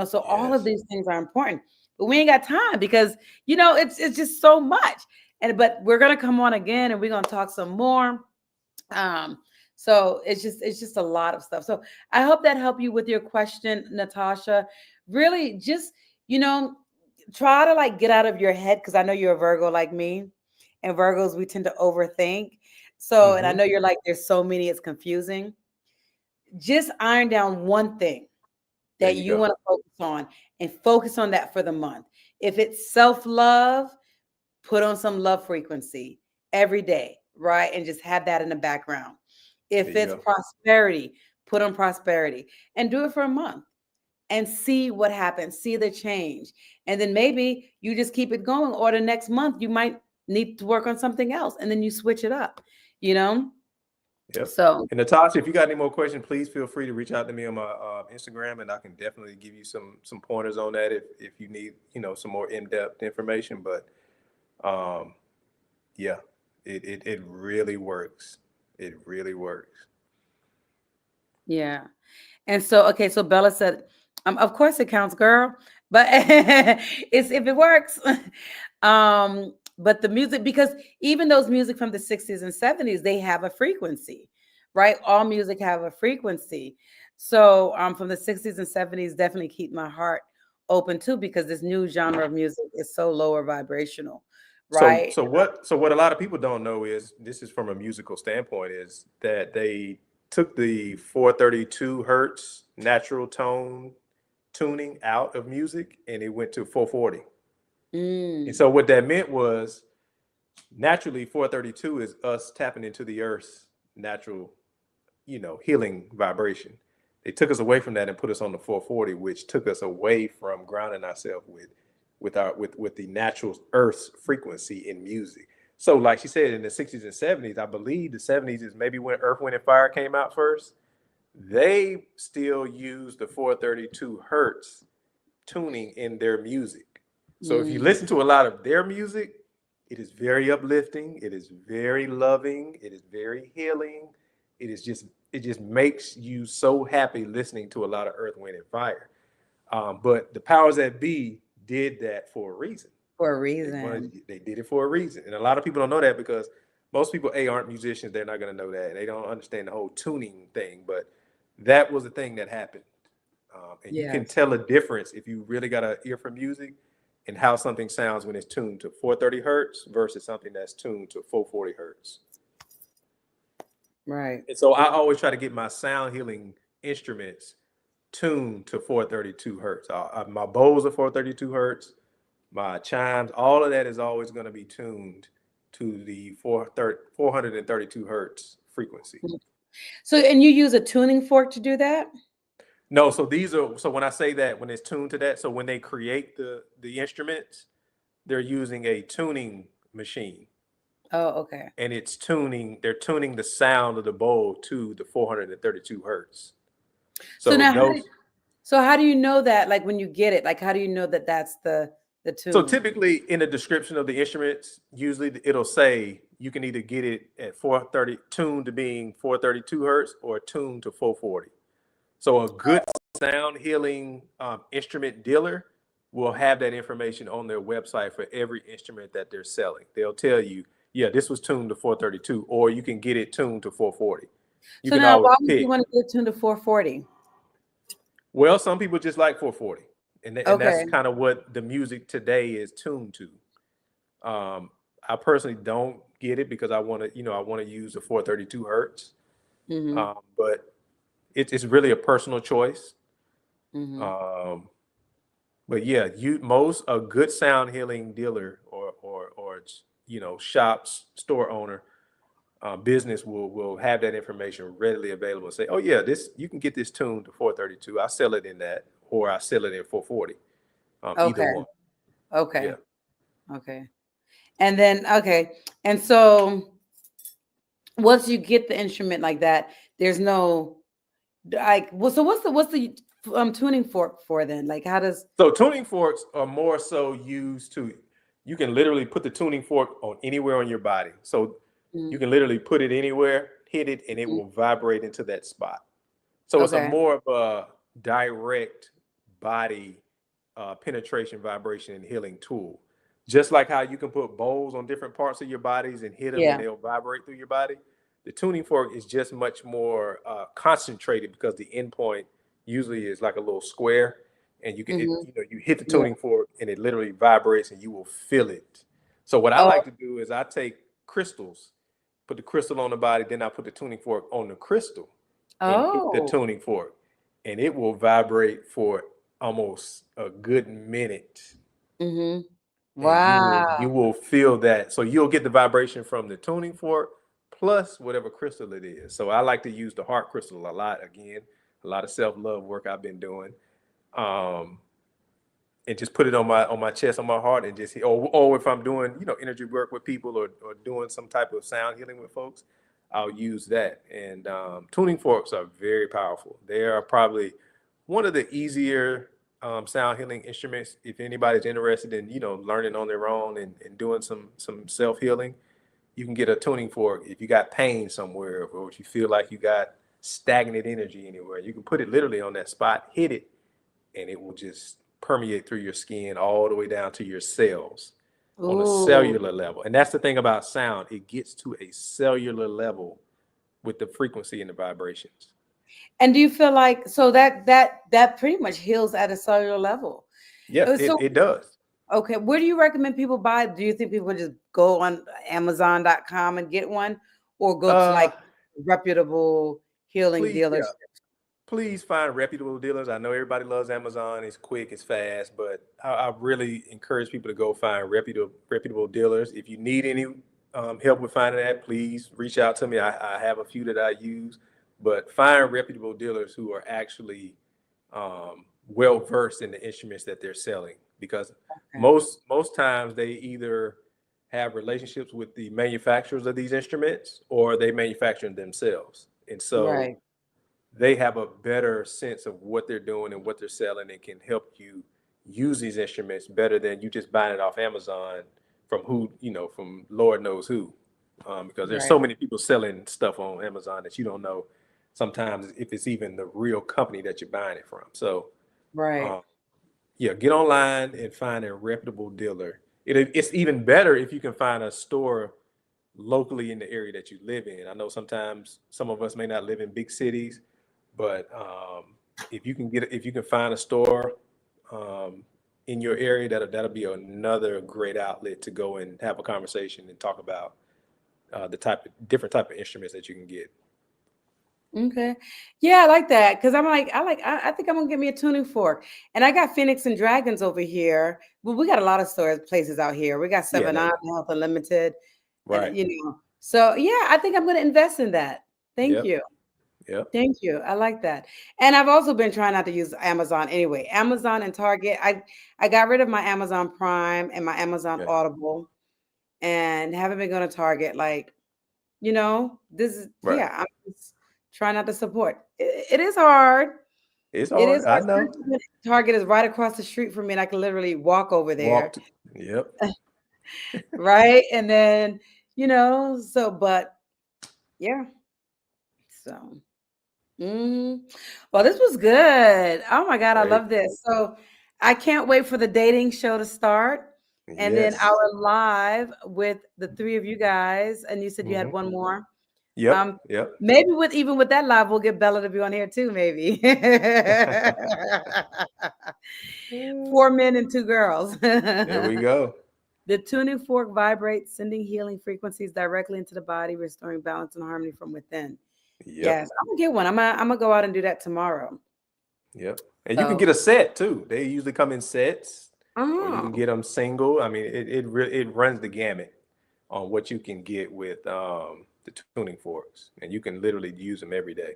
So all of Yes. these things are important, but we ain't got time because it's just so much. And but we're gonna come on again and we're gonna talk some more. Um, so it's just a lot of stuff. So I hope that helped you with your question, Natasha. Really, just you know, try to like get out of your head because I know you're a Virgo like me, and Virgos we tend to overthink. So, and I Hmm. know you're like, there's so many, it's confusing. Just iron down one thing There that you you go. want to focus on and focus on that for the month. If it's self love, put on some love frequency every day, right? And just have that in the background. There If you it's go. prosperity, put on prosperity and do it for a month and see what happens, see the change. And then maybe you just keep it going, or the next month you might need to work on something else and then you switch it up, you know? Yep. So, And Natasha, if you got any more questions, please feel free to reach out to me on my Instagram, and I can definitely give you some pointers on that if you need some more in depth information. But um, yeah, it really works. It really works. yeah. And so, okay, so Bella said, of course it counts, girl, but it's if it works. But the music, because even those music from the 60s and 70s, they have a frequency, right? All music have a frequency. So from the 60s and 70s, definitely keep my heart open too, because this new genre of music is so lower vibrational, So right? so what a lot of people don't know is, this is from a musical standpoint, is that they took the 432 hertz natural tone tuning out of music, and it went to 440. And so what that meant was, naturally 432 is us tapping into the earth's natural, healing vibration. They took us away from that and put us on the 440, which took us away from grounding ourselves with the natural earth's frequency in music. So like she said, in the 60s and 70s, I believe the 70s is maybe when Earth, Wind and Fire came out first. They still use the 432 hertz tuning in their music. So if you listen to a lot of their music, it is very uplifting, it is very loving, it is very healing. It just makes you so happy listening to a lot of Earth, Wind and Fire. But the powers that be did that for a reason. For a reason. They did it for a reason. And a lot of people don't know that, because most people, aren't musicians. They're not going to know that. They don't understand the whole tuning thing. But that was the thing that happened. And you can tell a difference if you really got an ear for music and how something sounds when it's tuned to 430 hertz versus something that's tuned to 440 hertz. Right. And so I always try to get my sound healing instruments tuned to 432 hertz. My bowls are 432 hertz. My chimes, all of that is always going to be tuned to the 432 hertz frequency. So, and you use a tuning fork to do that? No, so when I say that, when it's tuned to that, so when they create the instruments, they're using a tuning machine. Oh, okay. And they're tuning the sound of the bowl to the 432 hertz. So now, how do you know that? Like when you get it, like how do you know that that's the tune? So typically in the description of the instruments, usually it'll say you can either get it at 430, tuned to being 432 hertz, or tuned to 440. So a good sound healing instrument dealer will have that information on their website for every instrument that they're selling. They'll tell you, yeah, this was tuned to 432, or you can get it tuned to 440. So now, why would you want to get tuned to 440? Well, some people just like 440, and that's kind of what the music today is tuned to. I personally don't get it because I want to use the 432 hertz, but it's really a personal choice. But yeah, a good sound healing dealer or shops, store owner, business will have that information readily available and say, oh yeah, you can get this tuned to 432. I sell it in that, or I sell it in 440. Either one. Okay. Yeah. Okay. And then and so once you get the instrument like that, there's no so what's the tuning fork for then? Like how does So tuning forks are more so used to, you can literally put the tuning fork on anywhere on your body. So you can literally put it anywhere, hit it, and it will vibrate into that spot. So it's a more of a direct body penetration, vibration, and healing tool. Just like how you can put bowls on different parts of your bodies and hit them and they'll vibrate through your body. The tuning fork is just much more concentrated, because the endpoint usually is like a little square, and you can you hit the tuning fork and it literally vibrates and you will feel it. So what I like to do is I take crystals, put the crystal on the body, then I put the tuning fork on the crystal and hit the tuning fork, and it will vibrate for almost a good minute. Wow. You will feel that. So you'll get the vibration from the tuning fork plus whatever crystal it is. So I like to use the heart crystal a lot. Again, a lot of self-love work I've been doing. And just put it on my chest, on my heart, and just, or if I'm doing, energy work with people, or doing some type of sound healing with folks, I'll use that. And tuning forks are very powerful. They are probably one of the easier sound healing instruments. If anybody's interested in, learning on their own and doing some self-healing, you can get a tuning fork. If you got pain somewhere, or if you feel like you got stagnant energy anywhere, you can put it literally on that spot, hit it, and it will just permeate through your skin all the way down to your cells on a cellular level. And that's the thing about sound. It gets to a cellular level with the frequency and the vibrations. And do you feel like, so that pretty much heals at a cellular level? Yeah, it does. Okay. Where do you recommend people buy? Do you think people just go on Amazon.com and get one, or go to like reputable healing Please, yeah, dealers. please find reputable dealers. I know everybody loves Amazon. It's quick, it's fast, but I really encourage people to go find reputable dealers. If you need any help with finding that, please reach out to me. I have a few that I use, but find reputable dealers who are actually well versed in the instruments that they're selling, because Okay. most times they either have relationships with the manufacturers of these instruments or they manufacture them themselves, and so Right. they have a better sense of what they're doing and what they're selling and can help you use these instruments better than you just buying it off Amazon from from Lord knows who. Because there's Right. so many people selling stuff on Amazon that you don't know sometimes if it's even the real company that you're buying it from. So, Right. um, yeah, get online and find a reputable dealer. It's even better if you can find a store locally in the area that you live in. I know sometimes some of us may not live in big cities, but if you can find a store in your area, that'll be another great outlet to go and have a conversation and talk about the different type of instruments that you can get. Okay. Yeah, I like that because I think I'm gonna get me a tuning fork. And I got Phoenix and Dragons over here. Well, we got a lot of stores, places out here. We got Yeah, Seven On, Health Unlimited, and right. so yeah, I think I'm gonna invest in that. Thank Yep. you. Yep. Thank you. I like that. And I've also been trying not to use Amazon anyway. Amazon and Target. I got rid of my Amazon Prime and my Amazon Okay. Audible and haven't been going to Target. Like, this is Right. I'm just trying not to support. It is hard. It's It is hard. I hard, know. especially when Target is right across the street from me and I can literally walk over there. Walked. Yep. Right. And then, but yeah. So well, this was good. Oh my God, I Great. love this. So I can't wait for the dating show to start. And then Yes. our live with the three of you guys. And you said you had Hmm. one more. Yep. Yep. Maybe even with that live, we'll get Bella to be on here too, maybe. 4 men and 2 girls. There we go. The tuning fork vibrates, sending healing frequencies directly into the body, restoring balance and harmony from within. Yep. Yes, I'm gonna get one. I'm gonna go out and do that tomorrow. Yep. And you can So, get a set too. They usually come in sets, or you can oh, get them single. I mean, it runs the gamut on what you can get with the tuning forks, and you can literally use them every day.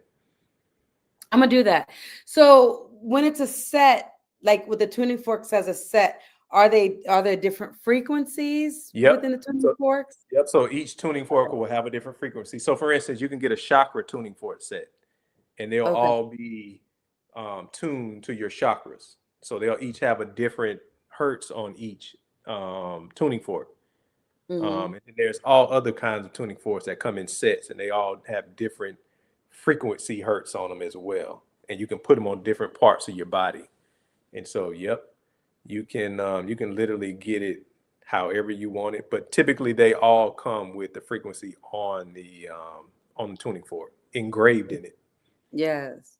I'm gonna do that. So when it's a set, like with the tuning forks as a set, are there different frequencies Yep. within the tuning So forks? yep. So each tuning fork will have a different frequency. So for instance, you can get a chakra tuning fork set, and they'll Okay. all be tuned to your chakras. So they'll each have a different hertz on each tuning fork. Mm-hmm. And then there's all other kinds of tuning forks that come in sets, and they all have different frequency hertz on them as well. And you can put them on different parts of your body. And so, yep, you can literally get it however you want it. But typically, they all come with the frequency on the tuning fork engraved in it. Yes.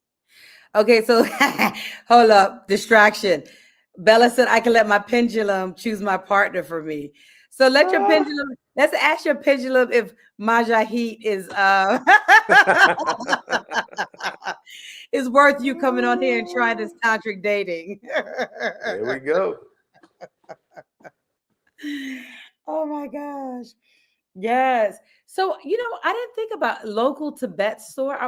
Okay, so hold up, distraction. Bella said I can let my pendulum choose my partner for me. So let's ask your pendulum if Maja Heat is worth you coming on here and trying this tantric dating. There we go. Oh my gosh. Yes. So, I didn't think about local Tibet store.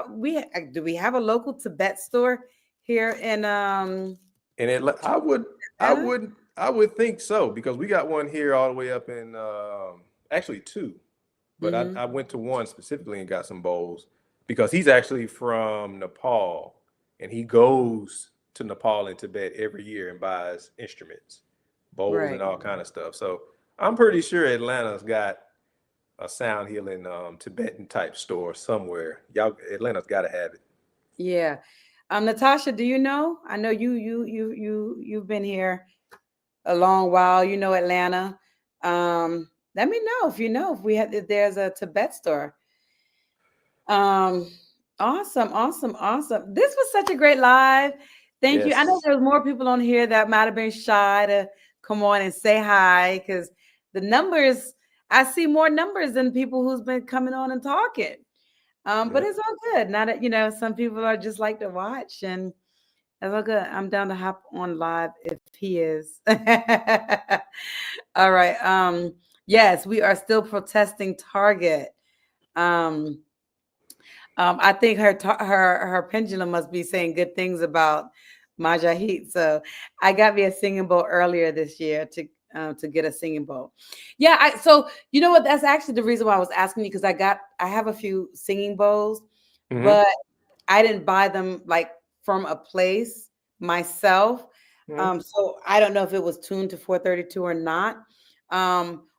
Do we have a local Tibet store here in And I would, Atlanta? I would think so, because we got one here all the way up in, actually two, but Mm-hmm. I went to one specifically and got some bowls because he's actually from Nepal, and he goes to Nepal and Tibet every year and buys instruments, bowls, and Right. all kind of stuff. So I'm pretty sure Atlanta's got a sound healing Tibetan type store somewhere. Atlanta's got to have it. Yeah. Natasha, do you know? I know you've been here a long while. You know Atlanta. Let me know if there's a Tibet store. Um, awesome. This was such a great live. Thank you. I know Yes. there was more people on here that might have been shy to come on and say hi because the numbers, I see more numbers than people who's been coming on and talking. But it's all good. Not that, some people are just like to watch, and that's all good. I'm down to hop on live if he is. All right. Yes, we are still protesting Target. Um, I think her pendulum must be saying good things about Majahit. So I got me a singing bowl earlier this year to get a singing bowl. Yeah, so you know what? That's actually the reason why I was asking you, because I have a few singing bowls, but I didn't buy them like from a place myself. So I don't know if it was tuned to 432 or not.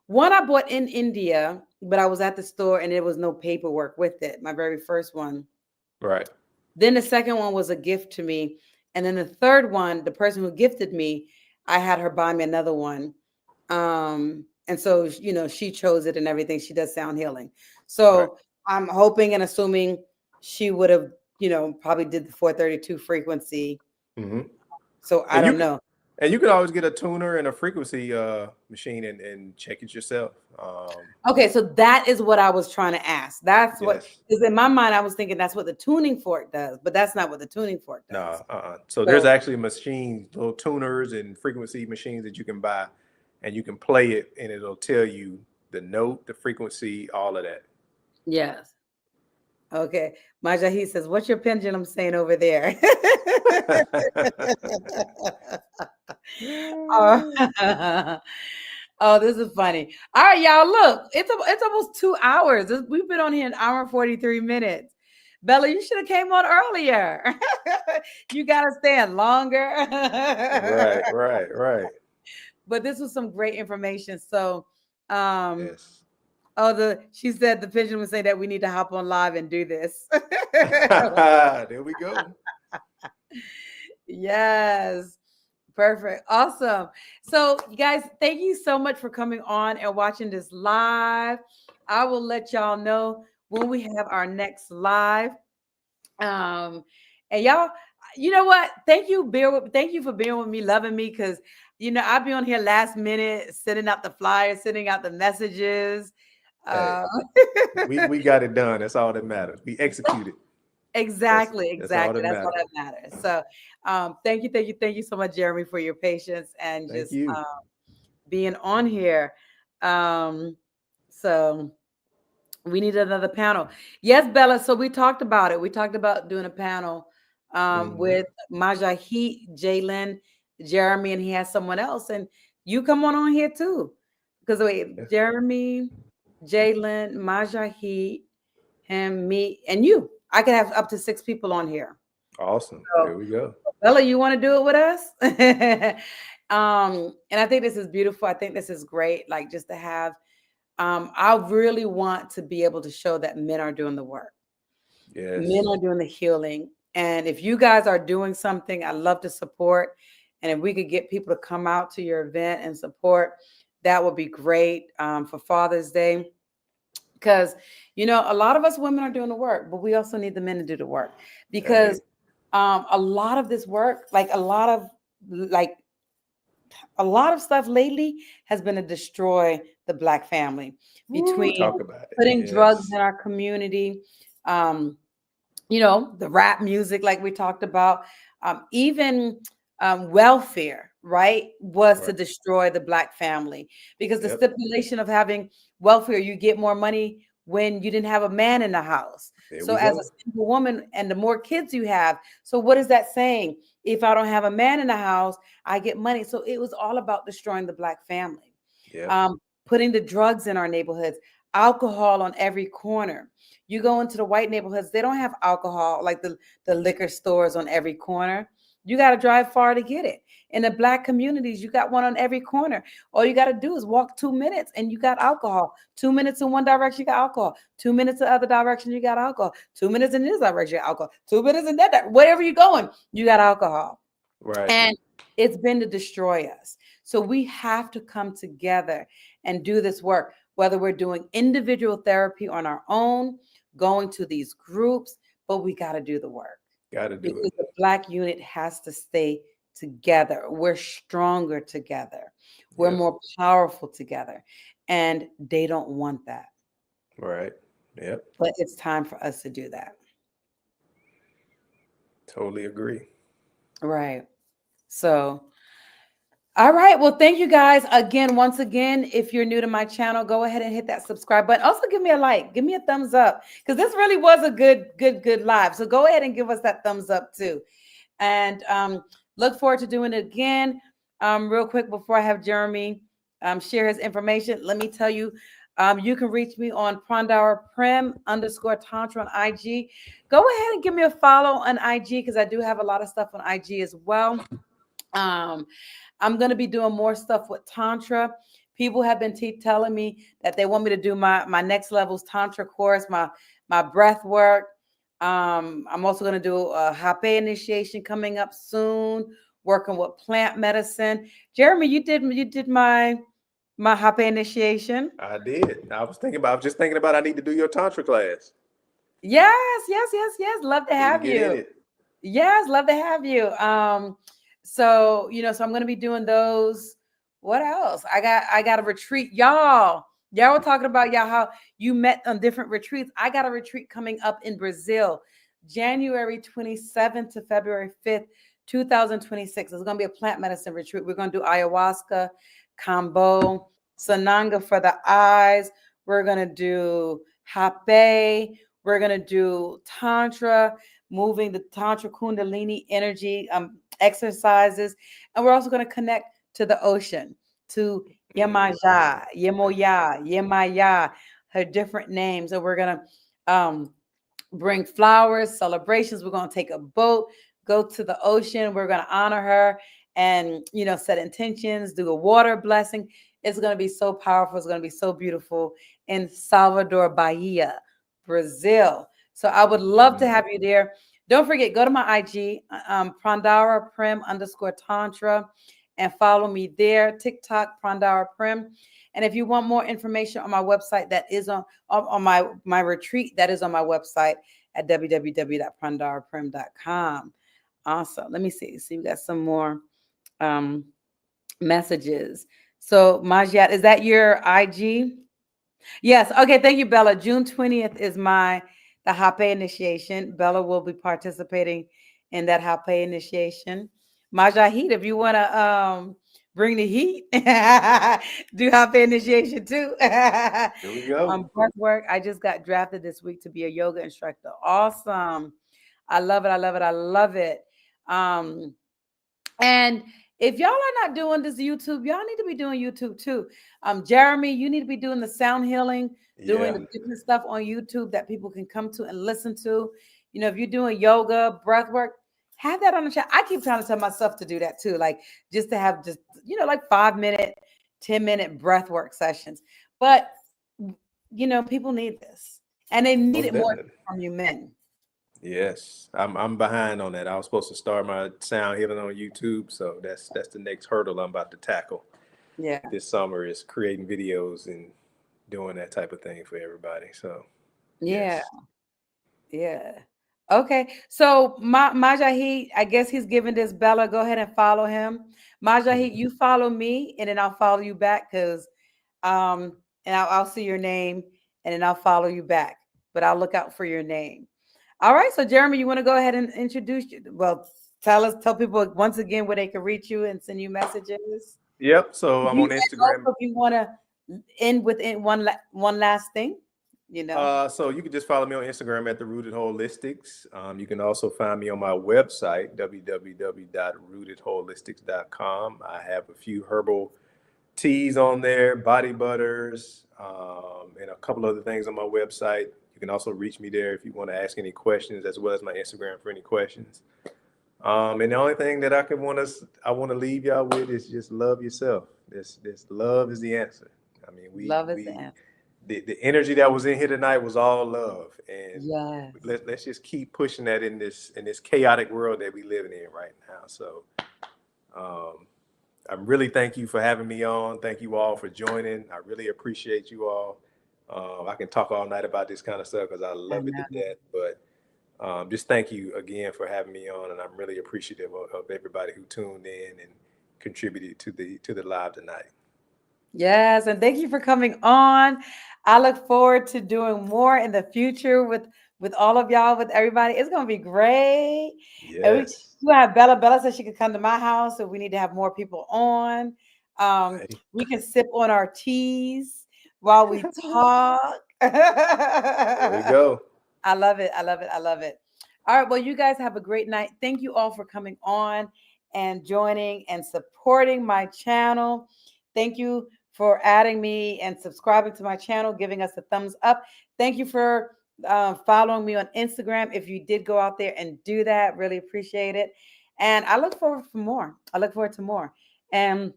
One I bought in India, but I was at the store and there was no paperwork with it. My very first one. Right. Then the second one was a gift to me. And then the third one, the person who gifted me, I had her buy me another one. And so, she chose it and everything. She does sound healing. So I'm hoping and assuming she would have, probably did the 432 frequency. So I don't know. And you can always get a tuner and a frequency machine and check it yourself. Okay, so that is what I was trying to ask. That's what, because in my mind I was thinking that's what the tuning fork does, but that's not what the tuning fork does. No, so there's actually machines, little tuners and frequency machines that you can buy, and you can play it, and it'll tell you the note, the frequency, all of that. Yes. Okay. Majahi says, "What's your pendulum saying over there?" Oh, this is funny. All right, y'all. Look, it's almost 2 hours. We've been on here an hour and 43 minutes. Bella, you should have came on earlier. You gotta stand longer. Right. But this was some great information. So, yes. She said the pendulum would say that we need to hop on live and do this. There we go. Yes. Perfect. Awesome. So, you guys, thank you so much for coming on and watching this live. I will let y'all know when we have our next live. And y'all, you know what? Thank you for being with me, loving me, because I'll be on here last minute, sending out the flyers, sending out the messages. Hey, we got it done. That's all that matters. We executed. Exactly. That's all that matters. So, thank you so much, Jeremy, for your patience and just being on here. So we need another panel. Yes, Bella. So we talked about it. We talked about doing a panel with Majahit, Jalen, Jeremy, and he has someone else. And you come on here too. Because Jeremy, Jalen, Majahit, him, me, and you. I could have up to 6 people on here. Awesome. So, there we go. Bella, you want to do it with us? And I think this is beautiful. I think this is great. Like, just to have, I really want to be able to show that men are doing the work. Yes. Men are doing the healing. And if you guys are doing something, I love to support. And if we could get people to come out to your event and support, that would be great for Father's Day. Because, a lot of us women are doing the work, but we also need the men to do the work. Because a lot of this work, a lot of stuff lately has been to destroy the Black family. Between putting drugs in our community, the rap music, like we talked about, even welfare, right, was to destroy the Black family, because the stipulation of having welfare, you get more money when you didn't have a man in the house. So as a single woman, and the more kids you have, so what is that saying? If I don't have a man in the house, I get money. So it was all about destroying the Black family. Putting the drugs in our neighborhoods, alcohol on every corner. You go into the white neighborhoods, they don't have alcohol, like the liquor stores on every corner. You got to drive far to get it. In the Black communities, you got one on every corner. All you got to do is walk 2 minutes and you got alcohol. 2 minutes in one direction, you got alcohol. 2 minutes in the other direction, you got alcohol. 2 minutes in this direction, you got alcohol. 2 minutes in that direction, wherever you're going, you got alcohol. Right. And it's been to destroy us. So we have to come together and do this work, whether we're doing individual therapy on our own, going to these groups, but we got to do the work. Got to do it. The Black unit has to stay together. We're stronger together. We're more powerful together. And they don't want that. Right. Yep. But it's time for us to do that. Totally agree. Right. So, all right. Well, thank you guys again. Once again, if you're new to my channel, go ahead and hit that subscribe button. Also, give me a like, give me a thumbs up, because this really was a good live. So go ahead and give us that thumbs up too. And look forward to doing it again. Real quick before I have Jeremy share his information, let me tell you, you can reach me on Prandhara Prem _ Tantra on IG. Go ahead and give me a follow on IG, because I do have a lot of stuff on IG as well. I'm going to be doing more stuff with Tantra. People have been telling me that they want me to do my next levels Tantra course, my breath work. I'm also going to do a Hape initiation coming up soon, working with plant medicine. Jeremy, you did my Hape initiation. I did. I was just thinking about I need to do your Tantra class. Yes. Love to Need to have get in you. it. Yes, love to have you. So so I'm gonna be doing those. What else? I got a retreat, y'all. Y'all were talking about y'all how you met on different retreats. I got a retreat coming up in Brazil, January 27th to February 5th, 2026. It's gonna be a plant medicine retreat. We're gonna do ayahuasca, kambo, sananga for the eyes. We're gonna do hape. We're gonna do tantra, moving the Tantra Kundalini energy exercises. And we're also going to connect to the ocean, to Yemaja, Yemoya, Yemaya, her different names. And we're going to bring flowers, celebrations. We're going to take a boat, go to the ocean. We're going to honor her and, set intentions, do a water blessing. It's going to be so powerful. It's going to be so beautiful in Salvador, Bahia, Brazil. So I would love to have you there. Don't forget, go to my IG, Prandhara Prem _ Tantra, and follow me there. TikTok, Prandhara Prem. And if you want more information on my website, that is on my retreat, that is on my website at www.prandharaprem.com. Awesome. Let me see. We got some more messages. So Majat, is that your IG? Yes. Okay. Thank you, Bella. June 20th is the Hape initiation. Bella will be participating in that Hape initiation. Majahid, if you want to bring the heat, do Hape initiation too. There we go. Breath work. I just got drafted this week to be a yoga instructor. Awesome. I love it. I love it. I love it. And if y'all are not doing this YouTube, y'all need to be doing YouTube too. Jeremy, you need to be doing the sound healing, doing the different stuff on YouTube that people can come to and listen to. If you're doing yoga, breath work, have that on the chat. I keep trying to tell myself to do that too, like just to have like 5-minute, 10-minute breath work sessions. But people need this, and they need it more from you men. Yes, I'm behind on that. I was supposed to start my sound healing on YouTube, so that's the next hurdle I'm about to tackle. Yeah, this summer is creating videos and doing that type of thing for everybody. So yeah, yes. yeah. Okay, so Majahid, I guess he's giving this Bella. Go ahead and follow him. Majahid, you follow me, and then I'll follow you back because, and I'll see your name, and then I'll follow you back. But I'll look out for your name. All right. So Jeremy, you want to go ahead and introduce you? Well, tell people once again where they can reach you and send you messages. Yep. So I'm on Instagram. Also, if you want to end with one last thing, So you can just follow me on Instagram at The Rooted Holistics. You can also find me on my website, www.rootedholistics.com. I have a few herbal teas on there, body butters, and a couple other things on my website. You can also reach me there if you want to ask any questions, as well as my Instagram for any questions. And the only thing that I want to leave y'all with is just love yourself. This love is the answer. I mean, love is the answer. The energy that was in here tonight was all love, and Yes. let's just keep pushing that in this chaotic world that we living in right now. So I really thank you for having me on. Thank you all for joining. I really appreciate you all. I can talk all night about this kind of stuff because I love it to death, but just thank you again for having me on, and I'm really appreciative of everybody who tuned in and contributed to the live tonight. Yes, and thank you for coming on. I look forward to doing more in the future with all of y'all, with everybody. It's gonna be great. And Yes. we have Bella. Bella said she could come to my house, so we need to have more people on. Hey. We can sip on our teas while we talk. There we go. I love it. I love it. I love it. All right. Well, you guys have a great night. Thank you all for coming on and joining and supporting my channel. Thank you for adding me and subscribing to my channel, giving us a thumbs up. Thank you for following me on Instagram. If you did go out there and do that, really appreciate it. And I look forward for more. I look forward to more. And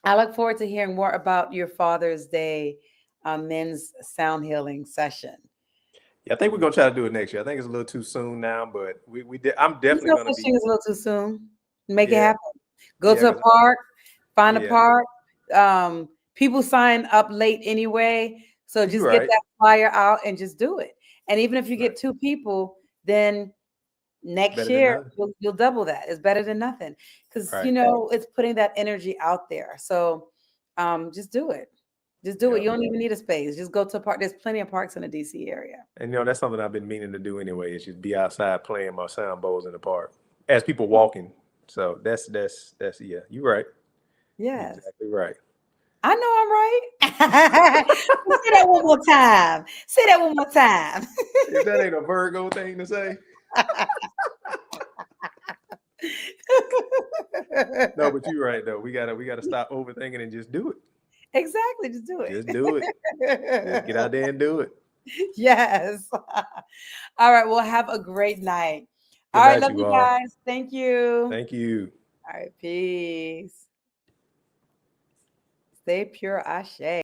I look forward to hearing more about your Father's Day men's sound healing session. Yeah, I think we're gonna try to do it next year. I think it's a little too soon now, but I'm There's definitely no gonna such be. thing as a little too soon. Make it Yeah, happen. Go yeah, to a because park, find a yeah, park. People sign up late anyway. So you're just get right. that flyer out and just do it. And even if you Right. get two people, then next Better than year nothing. you'll double that. It's better than nothing. Because Right. it's putting that energy out there. So just do it. Just do it. Yep. You don't even need a space. Just go to a park. There's plenty of parks in the DC area. And that's something I've been meaning to do anyway. Is just be outside playing my sound bowls in the park as people walking. So that's yeah. You're right. You're Yes. exactly right. I know I'm right. Say that one more time. Say that one more time. If that ain't a Virgo thing to say, no, but you're right though. We gotta stop overthinking and just do it. Exactly. Just do Just do it. Just get out it. there and do it. Yes. All right. Well, have a great night. Good All right. night, Love you you all. guys. Thank you. Thank you. All right. Peace. Stay pure, Ashe.